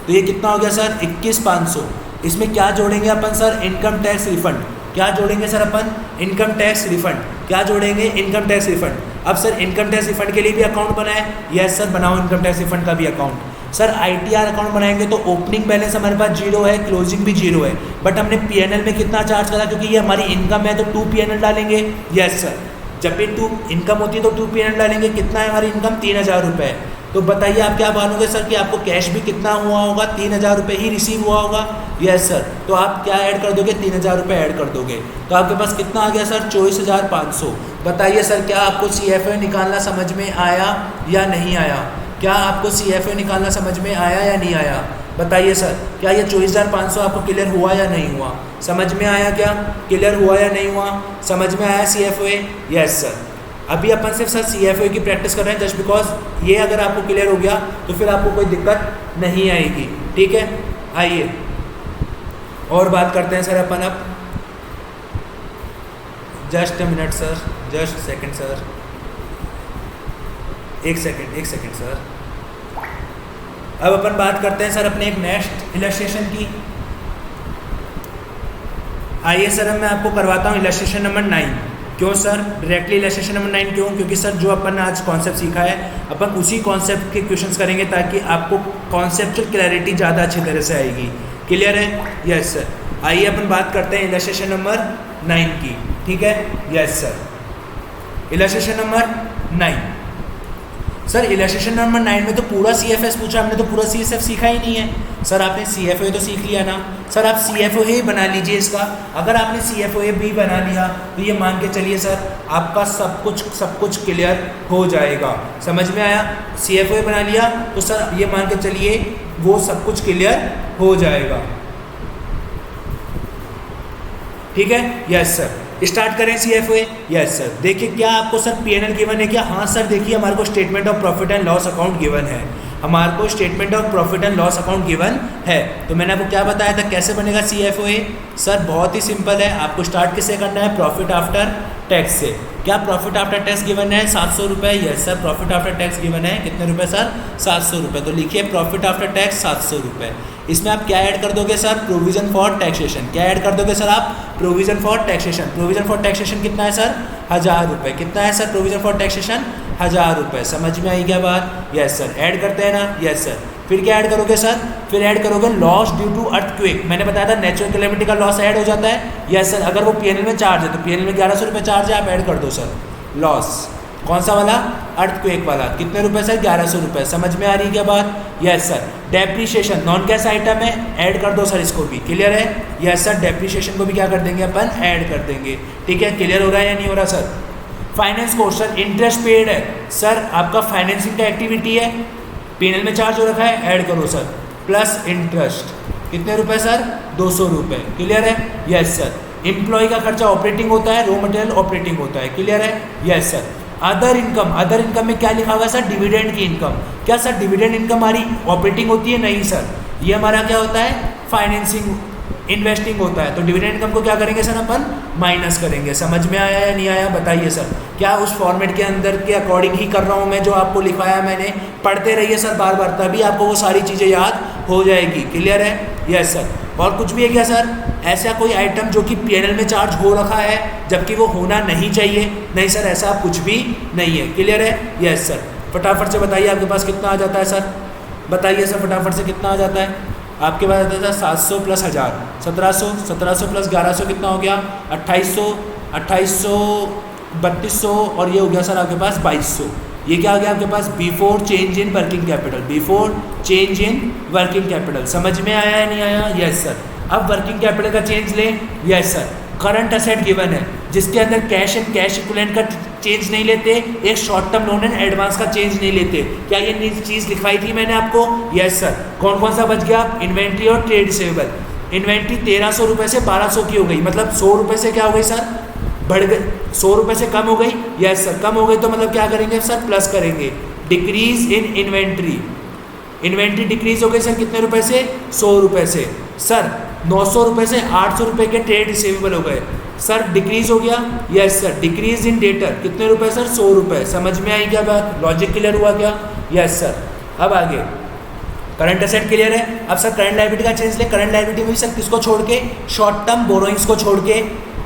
Speaker 1: तो ये कितना हो गया सर 21,500। इसमें क्या जोड़ेंगे अपन सर, इनकम टैक्स रिफंड। क्या जोड़ेंगे सर अपन, इनकम टैक्स रिफंड। क्या जोड़ेंगे, इनकम टैक्स रिफंड। अब सर इनकम टैक्स रिफंड के लिए भी अकाउंट बनाए, यस सर बनाओ इनकम टैक्स रिफंड का भी अकाउंट। सर आईटीआर अकाउंट बनाएंगे तो ओपनिंग बैलेंस हमारे पास 0 है, क्लोजिंग भी 0 है, बट हमने पीएनएल में कितना चार्ज करा, क्योंकि ये हमारी इनकम है तो 2 पीएनएल डालेंगे, यस सर। जब भी 2 इनकम होती है तो 2 पीएनएल डालेंगे। कितना है हमारी इनकम, 3,000 रुपये है। तो बताइए आप क्या मानोगे सर कि आपको कैश भी कितना हुआ होगा, 3,000 रुपये ही रिसीव हुआ होगा, यस सर। तो आप क्या ऐड कर दोगे, 3,000 रुपये ऐड कर दोगे, तो आपके पास कितना आ गया सर 24,500। बताइए सर क्या आपको सीएफओ निकालना समझ में आया या नहीं आया, क्या आपको सीएफओ निकालना समझ में आया या नहीं आया, बताइए सर। क्या ये 24,500 आपको क्लियर हुआ या नहीं हुआ, समझ में आया, क्या क्लियर हुआ या नहीं हुआ, समझ में आया सीएफओ, यस सर। अभी अपन सिर्फ सर सीएफओ की प्रैक्टिस कर रहे हैं, जस्ट बिकॉज ये अगर आपको क्लियर हो गया तो फिर आपको कोई दिक्कत नहीं आएगी, ठीक है। आइए और बात करते हैं सर अपन अब, just a minute sir, just second sir, एक सेकंड सर। अब अपन बात करते हैं सर अपने एक नेक्स्ट इलस्ट्रेशन की। आइए सर अब मैं आपको करवाता हूँ इलस्ट्रेशन नंबर 9। क्यों सर डायरेक्टली इलस्ट्रेशन नंबर 9 क्यों, क्योंकि सर जो अपन ने आज कॉन्सेप्ट सीखा है अपन उसी कॉन्सेप्ट के क्वेश्चंस करेंगे ताकि आपको कॉन्सेप्चुअल क्लैरिटी ज़्यादा अच्छी तरह से आएगी। क्लियर है, यस सर। आइए अपन बात करते हैं इलस्ट्रेशन नंबर 9 की, ठीक है, yes sir. Illustration number 9 sir, illustration number 9 में तो पूरा सीएफएस पूछा, हमने तो पूरा सीएसएफ सीखा ही नहीं है सर। आपने सीएफओ तो सीख लिया ना सर, आप सीएफओ ही बना लीजिए इसका। अगर आपने सीएफओ भी बना लिया तो ये मान के चलिए सर आपका सब कुछ क्लियर हो जाएगा। समझ में आया, सीएफओ बना लिया तो सर ये मान के चलिए वो सब कुछ क्लियर हो जाएगा, ठीक है, यस सर। स्टार्ट करें सीएफओ, यस सर। देखिए क्या आपको सर पीएनएल गिवन है क्या, हाँ सर। देखिए हमारे को statement of profit and loss account given है, हमारे को statement of profit and loss account given है। तो मैंने आपको क्या बताया था कैसे बनेगा सीएफओ, सर बहुत ही सिंपल है। आपको स्टार्ट किससे करना है, प्रॉफिट आफ्टर टैक्स से। क्या प्रॉफिट आफ्टर टैक्स गिवन है 700 रुपये, yes sir. Profit after tax given है कितने रुपए सर, 700 रुपये। तो लिखिए प्रॉफिट आफ्टर टैक्स 700 रुपये। इसमें आप क्या ऐड कर दोगे सर, प्रोविजन फॉर टैक्सेशन। क्या ऐड कर दोगे सर आप, provision for taxation. Provision for taxation कितना है सर, 1000 रुपये। कितना है सर प्रोविजन फॉर टैक्सेशन, 1000 रुपये। समझ में आई क्या बात, यस सर। ऐड करते हैं ना, यस सर। फिर क्या ऐड करोगे सर, फिर ऐड करोगे लॉस ड्यू टू अर्थक्वेक। मैंने बताया था नेचुरल कैलेमिटी का लॉस ऐड हो जाता है, यस सर। अगर वो पीएनएल में चार्ज है तो पीएनएल में 1100 रुपये चार्ज है, आप ऐड कर दो सर लॉस। कौन सा वाला, अर्थक्वेक वाला। कितने रुपए सर, 1100 रुपये। समझ में आ रही है क्या बात, yes sir. Depreciation non cash item है, ऐड कर दो सर इसको भी। क्लियर है, यस सर। डेप्रीशिएशन को भी क्या कर देंगे अपन, ऐड कर देंगे, ठीक है। क्लियर हो रहा है या नहीं हो रहा sir. Finance cost sir, interest paid है सर, आपका फाइनेंसिंग का एक्टिविटी है, पीएनएल में चार्ज हो रखा है, ऐड करो सर प्लस इंटरेस्ट। कितने रुपए सर, 200 रुपये। क्लियर है, यस सर। एम्प्लॉय का खर्चा ऑपरेटिंग होता है, रॉ मटेरियल ऑपरेटिंग होता है। क्लियर है, yes sir. Other income, other income में क्या लिखा हुआ है सर, डिविडेंड की इनकम। क्या सर डिविडेंड इनकम हमारी ऑपरेटिंग होती है, नहीं सर। ये हमारा क्या होता है, फाइनेंसिंग इन्वेस्टिंग होता है। तो डिविडेंड इनकम को क्या करेंगे सर अपन, माइनस करेंगे। समझ में आया या नहीं आया, बताइए सर। क्या उस फॉर्मेट के अंदर के अकॉर्डिंग ही कर रहा हूँ मैं, जो आपको लिखवाया मैंने। पढ़ते रहिए सर बार बार, तभी आपको वो सारी चीज़ें याद हो जाएगी। क्लियर है, यस सर। और कुछ भी है क्या सर, ऐसा कोई आइटम जो कि पीएनएल में चार्ज हो रखा है जबकि वो होना नहीं चाहिए, नहीं सर, ऐसा कुछ भी नहीं है। क्लियर है, यस सर। फटाफट से बताइए आपके पास कितना आ जाता है सर, बताइए सर फटाफट से कितना आ जाता है आपके पास। आता था 700 प्लस 1000, 1700, 1700 प्लस 1100 कितना हो गया, 2800, 2800 3200, और ये हो गया सर आपके पास 2200। ये क्या आ गया आपके पास, before change in working capital, before change in working capital. समझ में आया या नहीं आया, यस सर। अब वर्किंग कैपिटल का चेंज लें, yes sir. Current asset given है जिसके अंदर कैश एंड कैश इक्विवेलेंट का चेंज नहीं लेते, एक short term loan and advance का चेंज नहीं लेते। क्या ये चीज़ लिखवाई थी मैंने आपको, यस सर। कौन कौन सा बच गया, इन्वेंट्री और ट्रेड रिसीवेबल। इन्वेंट्री 1300 रुपये से 1200 की हो गई, मतलब 100 रुपये से क्या हो गई सर, बढ़ गई, 100 रुपये से कम हो गई, यस सर कम हो गई तो मतलब क्या करेंगे सर, प्लस करेंगे। Decrease in inventory, inventory decrease हो गई सर कितने रुपए से, 100 रुपये से। सर 900 रुपये से 800 रुपये के ट्रेड रिसीवेबल हो गए, सर डिक्रीज हो गया, yes sir. Decrease in debtor कितने रुपए सर, 100 रुपये। समझ में आई क्या बात, लॉजिक क्लियर हुआ क्या, यस सर। अब आगे करंट एसेट क्लियर है। अब सर करंट लायबिलिटी का चेंज ले, करंट लायबिलिटी में भी सर किसको छोड़ के, शॉर्ट टर्म बोरोइंग्स को छोड़ के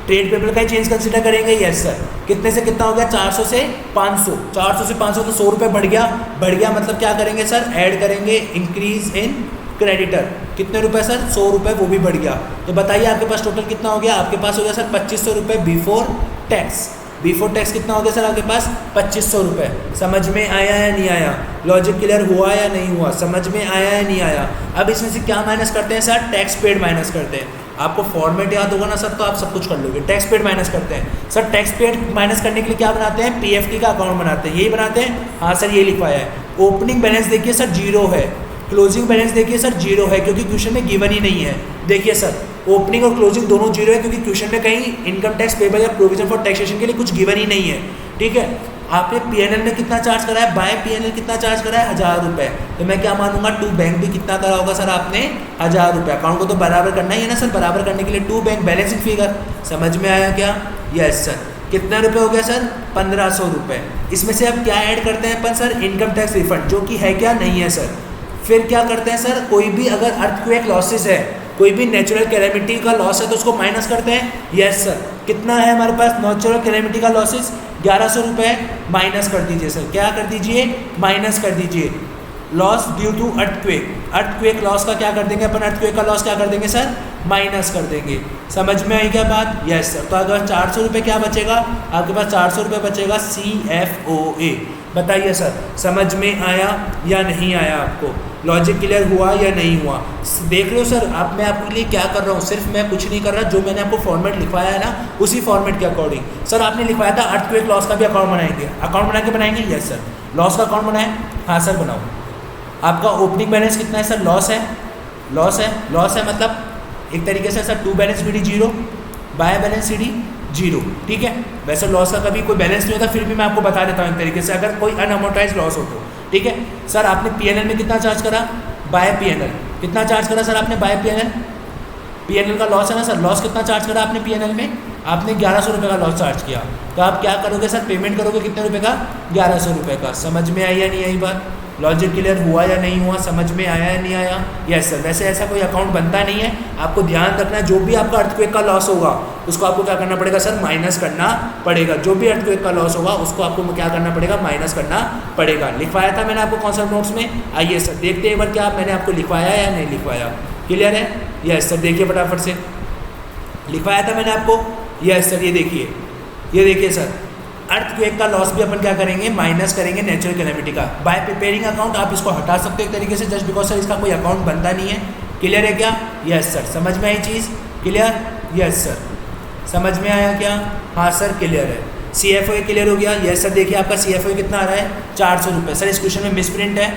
Speaker 1: ट्रेड पेबल का चेंज कंसीडर करेंगे, यस सर। कितने से कितना हो गया, 400 से 500, 400 से 500 तो 100 रुपये बढ़ गया मतलब क्या करेंगे सर, ऐड करेंगे इंक्रीज इन क्रेडिटर, कितने रुपए सर, 100 रुपये, वो भी बढ़ गया। तो बताइए आपके पास टोटल कितना हो गया, आपके पास हो गया सर 2500 रुपये बिफोर टैक्स। बिफोर टैक्स कितना हो गया सर आपके पास, 2500 रुपये। समझ में आया या नहीं आया, लॉजिक क्लियर हुआ या नहीं हुआ, समझ में आया या नहीं आया। अब इसमें से क्या माइनस करते हैं सर, टैक्स पेड माइनस करते हैं। आपको फॉर्मेट याद होगा ना सर, तो आप सब कुछ कर लोगे। टैक्स पेड माइनस करते हैं सर, टैक्स पेड माइनस करने के लिए क्या बनाते हैं, पीएफटी का अकाउंट बनाते हैं, यही बनाते हैं, हाँ सर ये लिखवाया है। ओपनिंग बैलेंस देखिए सर 0 है, क्लोजिंग बैलेंस देखिए सर 0 है, क्योंकि क्वेश्चन में गिवन ही नहीं है। देखिए सर ओपनिंग और क्लोजिंग दोनों 0 है, क्योंकि क्वेश्चन में कहीं इनकम टैक्स पेबल या प्रोविजन फॉर टैक्सेशन के लिए कुछ गिवन ही नहीं है, ठीक है। आपने पीएनएल में कितना चार्ज करा है, बाय पीएनएल कितना चार्ज करा है, 1000 रुपये। तो मैं क्या मानूंगा, टू बैंक भी कितना करा होगा सर आपने, 1000 रुपये। अकाउंट को तो बराबर करना ही है ना सर, बराबर करने के लिए टू बैंक बैलेंसिंग फिगर। समझ में आया क्या, यस सर। कितना रुपये हो गया सर, 1500 रुपये। इसमें से अब क्या ऐड करते हैं अपन सर, इनकम टैक्स रिफंड, जो कि है क्या, नहीं है सर। फिर क्या करते हैं सर, कोई भी अगर अर्थक्वेक लॉसेस है, कोई भी नेचुरल कैलेमिटी का लॉस है तो उसको माइनस करते हैं, यस सर। कितना है हमारे पास नेचुरल कैलेमिटी का लॉसेस, 1100 रुपये, माइनस कर दीजिए सर, क्या कर दीजिए, माइनस कर दीजिए। Loss due to earthquake, earthquake loss का क्या कर देंगे अपन, अर्थक्वेक का लॉस क्या कर देंगे सर, माइनस कर देंगे। समझ में आई क्या बात, यस सर। तो अगर 400 रुपये क्या बचेगा आपके पास, 400 रुपये बचेगा CFOA। बताइए सर समझ में आया या नहीं आया, आपको लॉजिक क्लियर हुआ या नहीं हुआ। देख रहे हो सर आप, मैं आपके लिए क्या कर रहा हूँ, सिर्फ मैं कुछ नहीं कर रहा, जो मैंने आपको फॉर्मेट लिखवाया है ना, उसी फॉर्मेट के अकॉर्डिंग। सर आपने लिखवाया था अर्थक्वेक लॉस का भी अकाउंट बनाएंगे, अकाउंट बना के बनाएंगे, यस सर। लॉस का अकाउंट बनाए, हाँ सर बनाओ। आपका ओपनिंग बैलेंस कितना है सर, लॉस है, लॉस है, लॉस है मतलब एक तरीके से sir to balance BD 0, by balance CD 0, ठीक है। वैसे लॉस का कभी कोई बैलेंस नहीं होता, फिर भी मैं आपको बता देता हूँ एक तरीके से, अगर कोई अनअमोर्टाइज लॉस हो तो, ठीक है। सर आपने PNL में कितना चार्ज करा, बाय PNL कितना चार्ज करा सर आपने, बाय PNL का लॉस है ना सर, लॉस कितना चार्ज करा आपने PNL में, आपने 1100 रुपये का लॉस चार्ज किया। तो आप क्या करोगे सर, पेमेंट करोगे कितने रुपये का, 1100 रुपये का। समझ में आई या नहीं आई बात, लॉजिक क्लियर हुआ या नहीं हुआ, समझ में आया या नहीं आया, यस सर। वैसे ऐसा कोई अकाउंट बनता नहीं है, आपको ध्यान रखना है, जो भी आपका अर्थक्वेक का लॉस होगा उसको आपको क्या करना पड़ेगा सर, माइनस करना पड़ेगा। जो भी अर्थक्वेक का लॉस होगा उसको आपको क्या करना पड़ेगा, माइनस करना पड़ेगा। लिखवाया था मैंने आपको कॉन्सेप्ट नोट्स में, आइए सर देखते हैं एक बार क्या मैंने आपको लिखवाया या नहीं लिखवाया। क्लियर है, यस सर। देखिए फटाफट से, लिखवाया था मैंने आपको, यस सर। ये देखिए सर, अर्थक्वेक का लॉस भी अपन क्या करेंगे, माइनस करेंगे नेचुरल कैलेमिटी का। बाय प्रिपेयरिंग अकाउंट आप इसको हटा सकते हो एक तरीके से, जस्ट बिकॉज सर इसका कोई अकाउंट बनता नहीं है। क्लियर है क्या, यस सर। समझ में आई चीज़, क्लियर, यस सर। समझ में आया क्या, हाँ सर क्लियर है। CFOA क्लियर हो गया, यस सर। देखिए आपका CFOA कितना आ रहा है, 400 रुपये। सर इस क्वेश्चन में मिसप्रिंट है,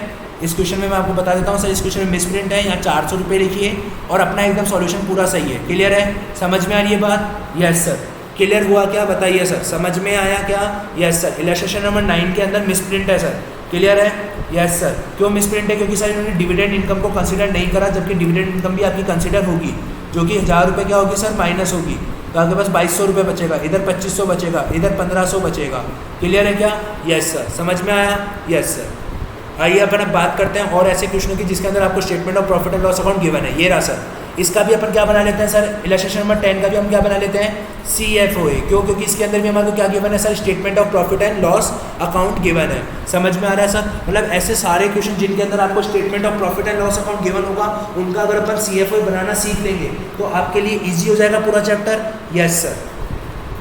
Speaker 1: इस क्वेश्चन में मैं आपको बता देता हूँ सर, इस क्वेश्चन में मिसप्रिंट है, यहाँ 400 रुपये लिखिए और अपना एकदम सॉल्यूशन पूरा सही है। क्लियर है, समझ में आ रही है बात, यस सर। क्लियर हुआ क्या, बताइए सर, समझ में आया क्या, यस सर। इलस्ट्रेशन नंबर 9 के अंदर मिसप्रिंट है सर, क्लियर है, यस सर। क्यों मिसप्रिंट है, क्योंकि सर इन्होंने डिविडेंड इनकम को कंसीडर नहीं करा, जबकि डिविडेंड इनकम भी आपकी कंसीडर होगी, जो कि 1000 रुपये क्या होगी सर, माइनस होगी। तो आपके पास 2200 रुपये बचेगा, इधर 2500 बचेगा, इधर 1500 बचेगा। क्लियर है क्या, यस सर। समझ में आया, यस सर। आइए अपन अब बात करते हैं और ऐसे क्वेश्चनों की जिसके अंदर आपको statement of profit and loss account given है। ये रहा सर, इसका भी अपन क्या बना लेते हैं सर, इलस्ट्रेशन नंबर 10 का भी हम क्या बना लेते हैं, CFOA। क्यों, क्योंकि इसके अंदर भी हमारे को क्या गिवन है sir, statement of profit and loss account given है। समझ में आ रहा है सर, मतलब ऐसे सारे क्वेश्चन जिनके अंदर आपको statement of profit and loss account given होगा, उनका अगर अपन CFOA बनाना सीख लेंगे तो आपके लिए ईजी हो जाएगा पूरा चैप्टर। Yes sir.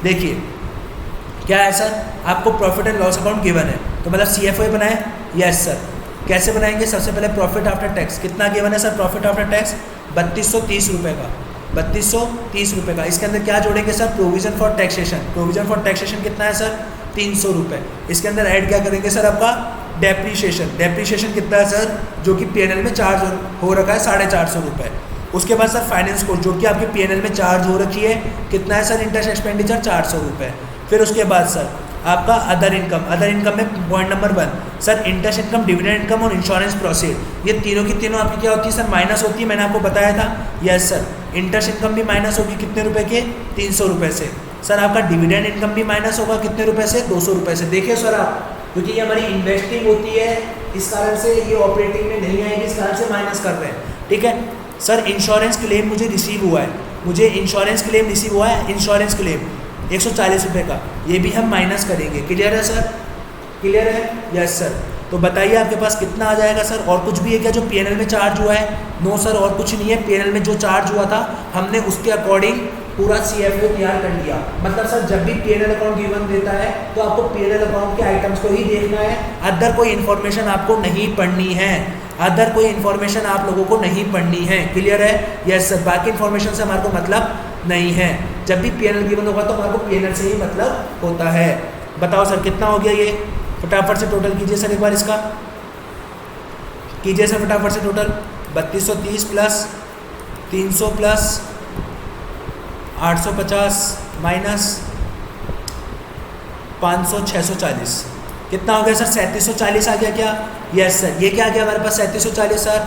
Speaker 1: देखिए क्या है सर, आपको profit and loss account given है, तो मतलब CFOA बनाए, यस सर। कैसे बनाएंगे, सबसे पहले प्रॉफिट आफ्टर टैक्स कितना गिवन है सर, प्रॉफिट आफ्टर टैक्स 3230 रुपये का, 3230 रुपये का। इसके अंदर क्या जोड़ेंगे sir, provision for taxation, provision for taxation कितना है सर, 300 रुपये। इसके अंदर ऐड क्या करेंगे सर, आपका डेप्रीशिएशन, डेप्रीशिएशन कितना है सर, जो कि PNL में चार्ज हो रखा है 450 रुपये। उसके बाद सर फाइनेंस कॉस्ट जो कि आपके पीएनएल में चार्ज हो रखी है, कितना है सर इंटरेस्ट एक्सपेंडिचर 400 रुपये। फिर उसके बाद सर आपका अदर इनकम में point number 1 sir interest income, dividend income और इंश्योरेंस प्रोसीड, ये तीनों की तीनों आपकी क्या होती है सर माइनस होती है, मैंने आपको बताया था। यस सर, इंटरेस्ट इनकम भी माइनस होगी कितने रुपए के, 300 रुपये से। सर आपका डिविडेंड इनकम भी माइनस होगा कितने रुपए से, 200 रुपये से। देखिए सर आप, क्योंकि ये हमारी इन्वेस्टिंग होती है इस कारण से ये ऑपरेटिंग में नहीं आएगी, इस कारण से माइनस कर रहे हैं। ठीक है सर, इंश्योरेंस क्लेम मुझे रिसीव हुआ है, मुझे इंश्योरेंस क्लेम रिसीव हुआ है, इंश्योरेंस क्लेम 140 रुपये का, ये भी हम माइनस करेंगे। क्लियर है सर, क्लियर है? Yes sir. तो बताइए आपके पास कितना आ जाएगा सर? और कुछ भी है क्या जो पीएनएल में चार्ज हुआ है? नो सर, और कुछ नहीं है। पीएनएल में जो चार्ज हुआ था हमने उसके अकॉर्डिंग पूरा सीएफओ तैयार कर लिया। मतलब सर जब भी पीएनएल अकाउंट गिवन देता है तो आपको पीएनएल अकाउंट के आइटम्स को ही देखना है, अदर कोई इन्फॉर्मेशन आपको नहीं पढ़नी है, अदर कोई इन्फॉर्मेशन आप लोगों को नहीं पढ़नी है। क्लियर है? Yes sir. बाकी इन्फॉर्मेशन से हमारे को मतलब नहीं है। जब भी पीएनएल गिवन होगा तो हमारे को पीएनएल से ही मतलब होता है। बताओ सर कितना हो गया ये? फटाफट से टोटल कीजिए सर एक बार इसका, कीजिए सर फटाफट से टोटल। 3230 प्लस 300 प्लस 850 माइनस 500 640 कितना हो गया सर? 3740 आ गया क्या? Yes sir. ये क्या आ गया हमारे पास 3740 sir?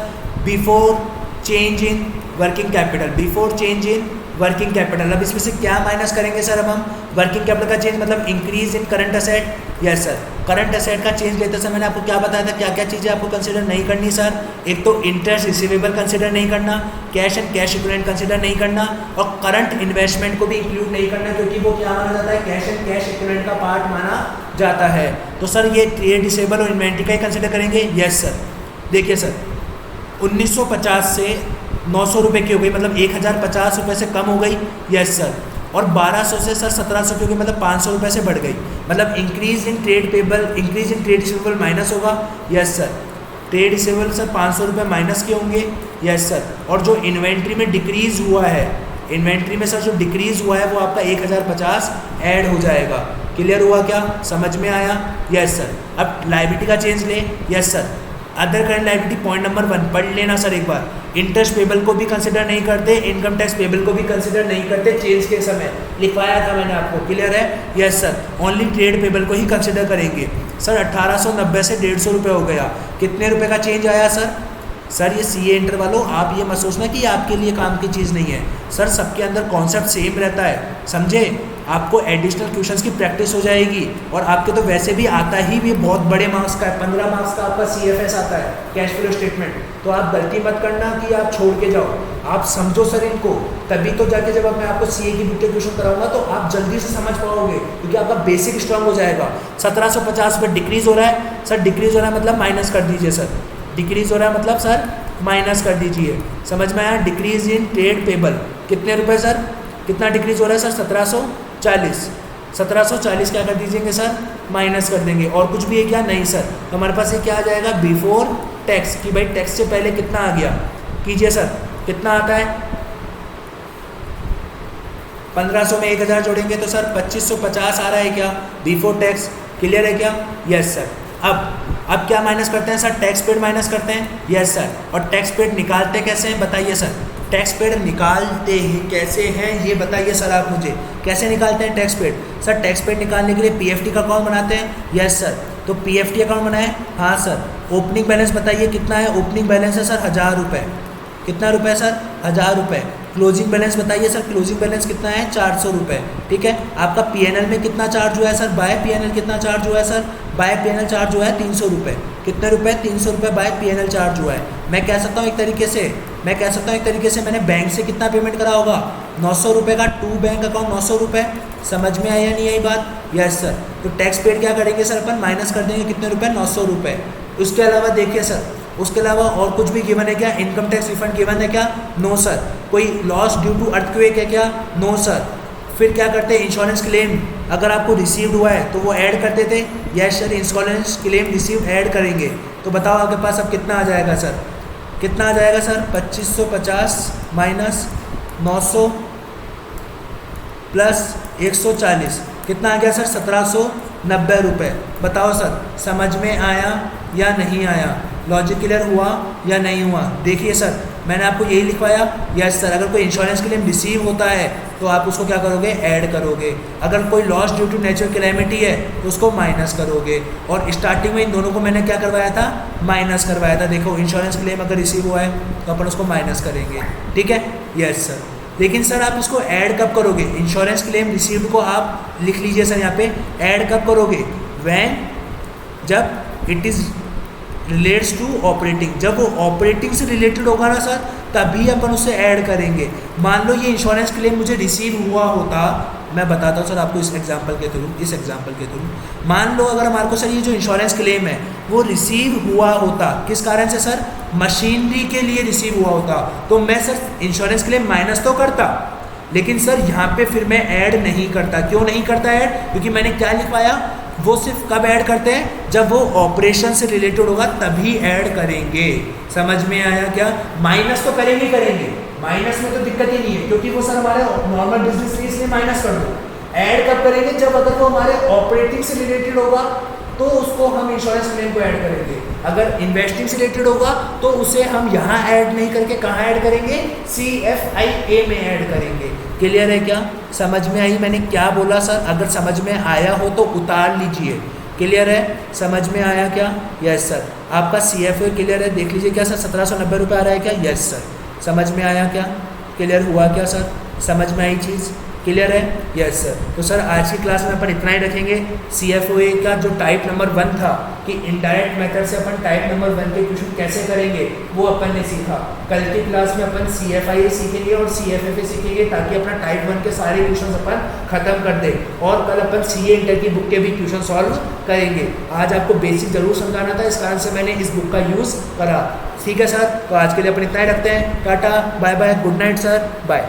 Speaker 1: Before change in working capital, before change in working capital. अब इसमें से क्या माइनस करेंगे सर? अब हम वर्किंग कैपिटल का चेंज मतलब increase in current asset. Yes sir, current asset का चेंज लेते समय मैंने आपको क्या बताया था, क्या क्या चीज़ें आपको कंसिडर नहीं करनी सर? एक तो इंटरेस्ट रिसीवेबल कंसिडर नहीं करना, cash and cash equivalent consider नहीं करना, और करंट इन्वेस्टमेंट को भी इंक्लूड नहीं करना, क्योंकि वो क्या माना जाता है? कैश एंड कैश इक्विवेलेंट का पार्ट माना जाता है। तो सर ये ट्रेड रिसीवेबल और इन्वेंट्री का ही कंसिडर करेंगे। Yes sir. देखिए सर 1950 से 900 रुपये की हो गई, मतलब 1050 रुपये से कम हो गई। यस सर। और 1200 से सर 1700 की हो गई, मतलब 500 रुपये से बढ़ गई, मतलब increase in trade payable, increase in trade receivable minus होगा। Yes sir. Trade receivable sir 500 रुपये माइनस के होंगे। यस सर। और जो इन्वेंट्री में डिक्रीज हुआ है, इन्वेंट्री में सर जो डिक्रीज हुआ है वो आपका 1050 ऐड हो जाएगा। क्लियर हुआ क्या? समझ में आया? Yes sir. अब लायबिलिटी का चेंज ले। Yes sir. Other current liability point number 1 पढ़ लेना सर एक बार। इंटरेस्ट पेबल को भी कंसिडर नहीं करते, इनकम टैक्स पेबल को भी कंसिडर नहीं करते, चेंज के समय लिखवाया था मैंने आपको। क्लियर है? Yes sir. Only trade payable को ही कंसिडर करेंगे। सर 1890 से 150 रुपये हो गया, कितने रुपए का चेंज आया सर? सर ये सीए इंटर वालों आप ये मत सोचना कि आपके लिए काम की चीज़ नहीं है सर, सबके अंदर कॉन्सेप्ट सेम रहता है, समझे? आपको एडिशनल क्वेश्चंस की प्रैक्टिस हो जाएगी, और आपके तो वैसे भी आता ही भी बहुत बड़े मार्क्स का है, 15 मार्क्स का आपका सीएफएस आता है, कैश फ्लो स्टेटमेंट। तो आप गलती मत करना कि आप छोड़ के जाओ, आप समझो सर इनको, तभी तो जाके जब मैं आपको सीए की डिटेल क्वेश्चन कराऊंगा तो आप जल्दी से समझ पाओगे, क्योंकि आपका बेसिक स्ट्रांग हो जाएगा। 1750 पर डिक्रीज हो रहा है सर, डिक्रीज हो रहा है मतलब माइनस कर दीजिए सर, डिक्रीज हो रहा है मतलब सर माइनस कर दीजिए। समझ में आया? डिक्रीज इन ट्रेड पेबल कितने रुपए सर? कितना डिक्रीज हो रहा है सर? 1740। 1740 क्या कर दीजिएंगे सर? माइनस कर देंगे। और कुछ भी है क्या? नहीं सर। तो हमारे पास ये क्या आ जाएगा? बिफोर टैक्स, कि भाई टैक्स से पहले कितना आ गया, कीजिए सर कितना आता है? 1500 में 1000 जोड़ेंगे तो सर 2550 आ रहा है क्या बिफोर टैक्स? क्लियर है क्या? Yes sir. अब क्या माइनस करते हैं सर? टैक्स पेड माइनस करते हैं। यस सर। और टैक्स पेड निकालते कैसे हैं बताइए सर? टैक्स पेड निकालते ही कैसे हैं ये बताइए सर आप मुझे, कैसे निकालते हैं tax paid? Sir tax paid निकालने के लिए पीएफटी का अकाउंट बनाते हैं। Yes sir. तो पीएफटी अकाउंट बनाए? हाँ सर। ओपनिंग बैलेंस बताइए कितना है? ओपनिंग बैलेंस है सर 1000 रुपये। कितना रुपये सर? 1000 रुपये। क्लोजिंग बैलेंस बताइए सर, क्लोजिंग बैलेंस कितना है? 400 रुपये। ठीक है। आपका पीएनएल में कितना चार्ज हुआ है सर? बाय पीएनएल कितना चार्ज हुआ है सर? बाय पीएनएल चार्ज हुआ है 300 रुपये। कितने रुपये? 300 रुपये बाय पीएनएल चार्ज हुआ है। मैं कह सकता हूँ एक तरीके से, मैंने बैंक से कितना पेमेंट करा होगा? 900 रुपये का टू बैंक अकाउंट 900 रुपये। समझ में आया नहीं आई बात? Yes sir. तो टैक्स पेड क्या करेंगे सर? अपन माइनस कर देंगे कितने रुपये? 900 रुपये। उसके अलावा देखिए सर, उसके अलावा और कुछ भी गिवन है क्या? इनकम टैक्स रिफंड गिवन है क्या? No sir. कोई लॉस ड्यू टू अर्थक्वेक है क्या? No sir. फिर क्या करते हैं? इंश्योरेंस क्लेम अगर आपको रिसीव्ड हुआ है तो वो ऐड करते थे। Yes sir, insurance claim received add करेंगे। तो बताओ आपके पास अब कितना आ जाएगा सर? कितना आ जाएगा सर? 2550 माइनस 900 प्लस 140 कितना आ गया सर? 1790 रुपये। बताओ सर समझ में आया या नहीं आया? लॉजिक क्लियर हुआ या नहीं हुआ? देखिए सर मैंने आपको यही लिखवाया, यस सर। अगर कोई इंश्योरेंस क्लेम रिसीव होता है तो आप उसको क्या करोगे, ऐड करोगे। अगर कोई loss due to natural calamity है तो उसको माइनस करोगे। और स्टार्टिंग में इन दोनों को मैंने क्या करवाया था, माइनस करवाया था। देखो इंश्योरेंस क्लेम अगर रिसीव हुआ है तो अपन उसको माइनस करेंगे, ठीक है, यस सर। लेकिन सर आप इसको ऐड कब करोगे, इंश्योरेंस क्लेम रिसीव्ड को आप लिख लीजिए सर यहाँ पे, ऐड कब करोगे, व्हेन, जब it is relates to operating, जब वो ऑपरेटिंग से रिलेटेड होगा ना सर, तभी अपन उसे ऐड करेंगे। मान लो ये इंश्योरेंस क्लेम मुझे रिसीव हुआ होता, मैं बताता हूँ सर आपको इस एग्जांपल के थ्रू, मान लो अगर हमारे को सर ये जो इंश्योरेंस क्लेम है वो रिसीव हुआ होता, किस कारण से सर, मशीनरी के लिए रिसीव हुआ होता, तो मैं सर इंश्योरेंस क्लेम माइनस तो करता, लेकिन सर यहाँ पे फिर मैं ऐड नहीं करता। क्यों नहीं करता ऐड, क्योंकि मैंने क्या लिखवाया, वो सिर्फ कब ऐड करते हैं, जब वो ऑपरेशन से रिलेटेड होगा तभी ऐड करेंगे। समझ में आया क्या, माइनस तो करेंगे, माइनस में तो दिक्कत ही नहीं है, क्योंकि वो सर हमारे नॉर्मल बिजनेस के इसलिए माइनस कर दो। ऐड कब करेंगे, जब अगर वो हमारे ऑपरेटिंग से रिलेटेड होगा तो उसको हम इंश्योरेंस क्लेम को ऐड करेंगे। अगर इन्वेस्टिंग से रिलेटेड होगा तो उसे हम यहाँ ऐड नहीं करके कहाँ ऐड करेंगे, CFIA में ऐड करेंगे। क्लियर है क्या, समझ में आई मैंने क्या बोला सर, अगर समझ में आया हो तो उतार लीजिए। क्लियर है, समझ में आया क्या, यस सर। आपका CFA क्लियर है, देख लीजिए क्या सर, 1790 रुपये आ रहा है क्या, यस सर। समझ में आया क्या, क्लियर हुआ क्या सर, समझ में आई चीज़, क्लियर है, यस सर। तो सर आज की क्लास में अपन इतना ही रखेंगे। CFOA का जो टाइप नंबर 1 था कि इनडायरेक्ट मेथड से अपन टाइप नंबर 1 के क्वेश्चन कैसे करेंगे वो अपन ने सीखा। कल की क्लास में अपन CFIA सीखेंगे और CFFA सीखेंगे, ताकि अपना टाइप 1 के सारे क्वेश्चन अपन खत्म कर दें। और कल अपन CA इंटर की बुक के भी क्वेश्चन सॉल्व करेंगे। आज आपको बेसिक जरूर समझाना था, इस कारण से मैंने इस बुक का यूज़ करा। ठीक है सर, तो आज के लिए अपन इतना ही रखते हैं। Tata, bye bye, good night sir, bye.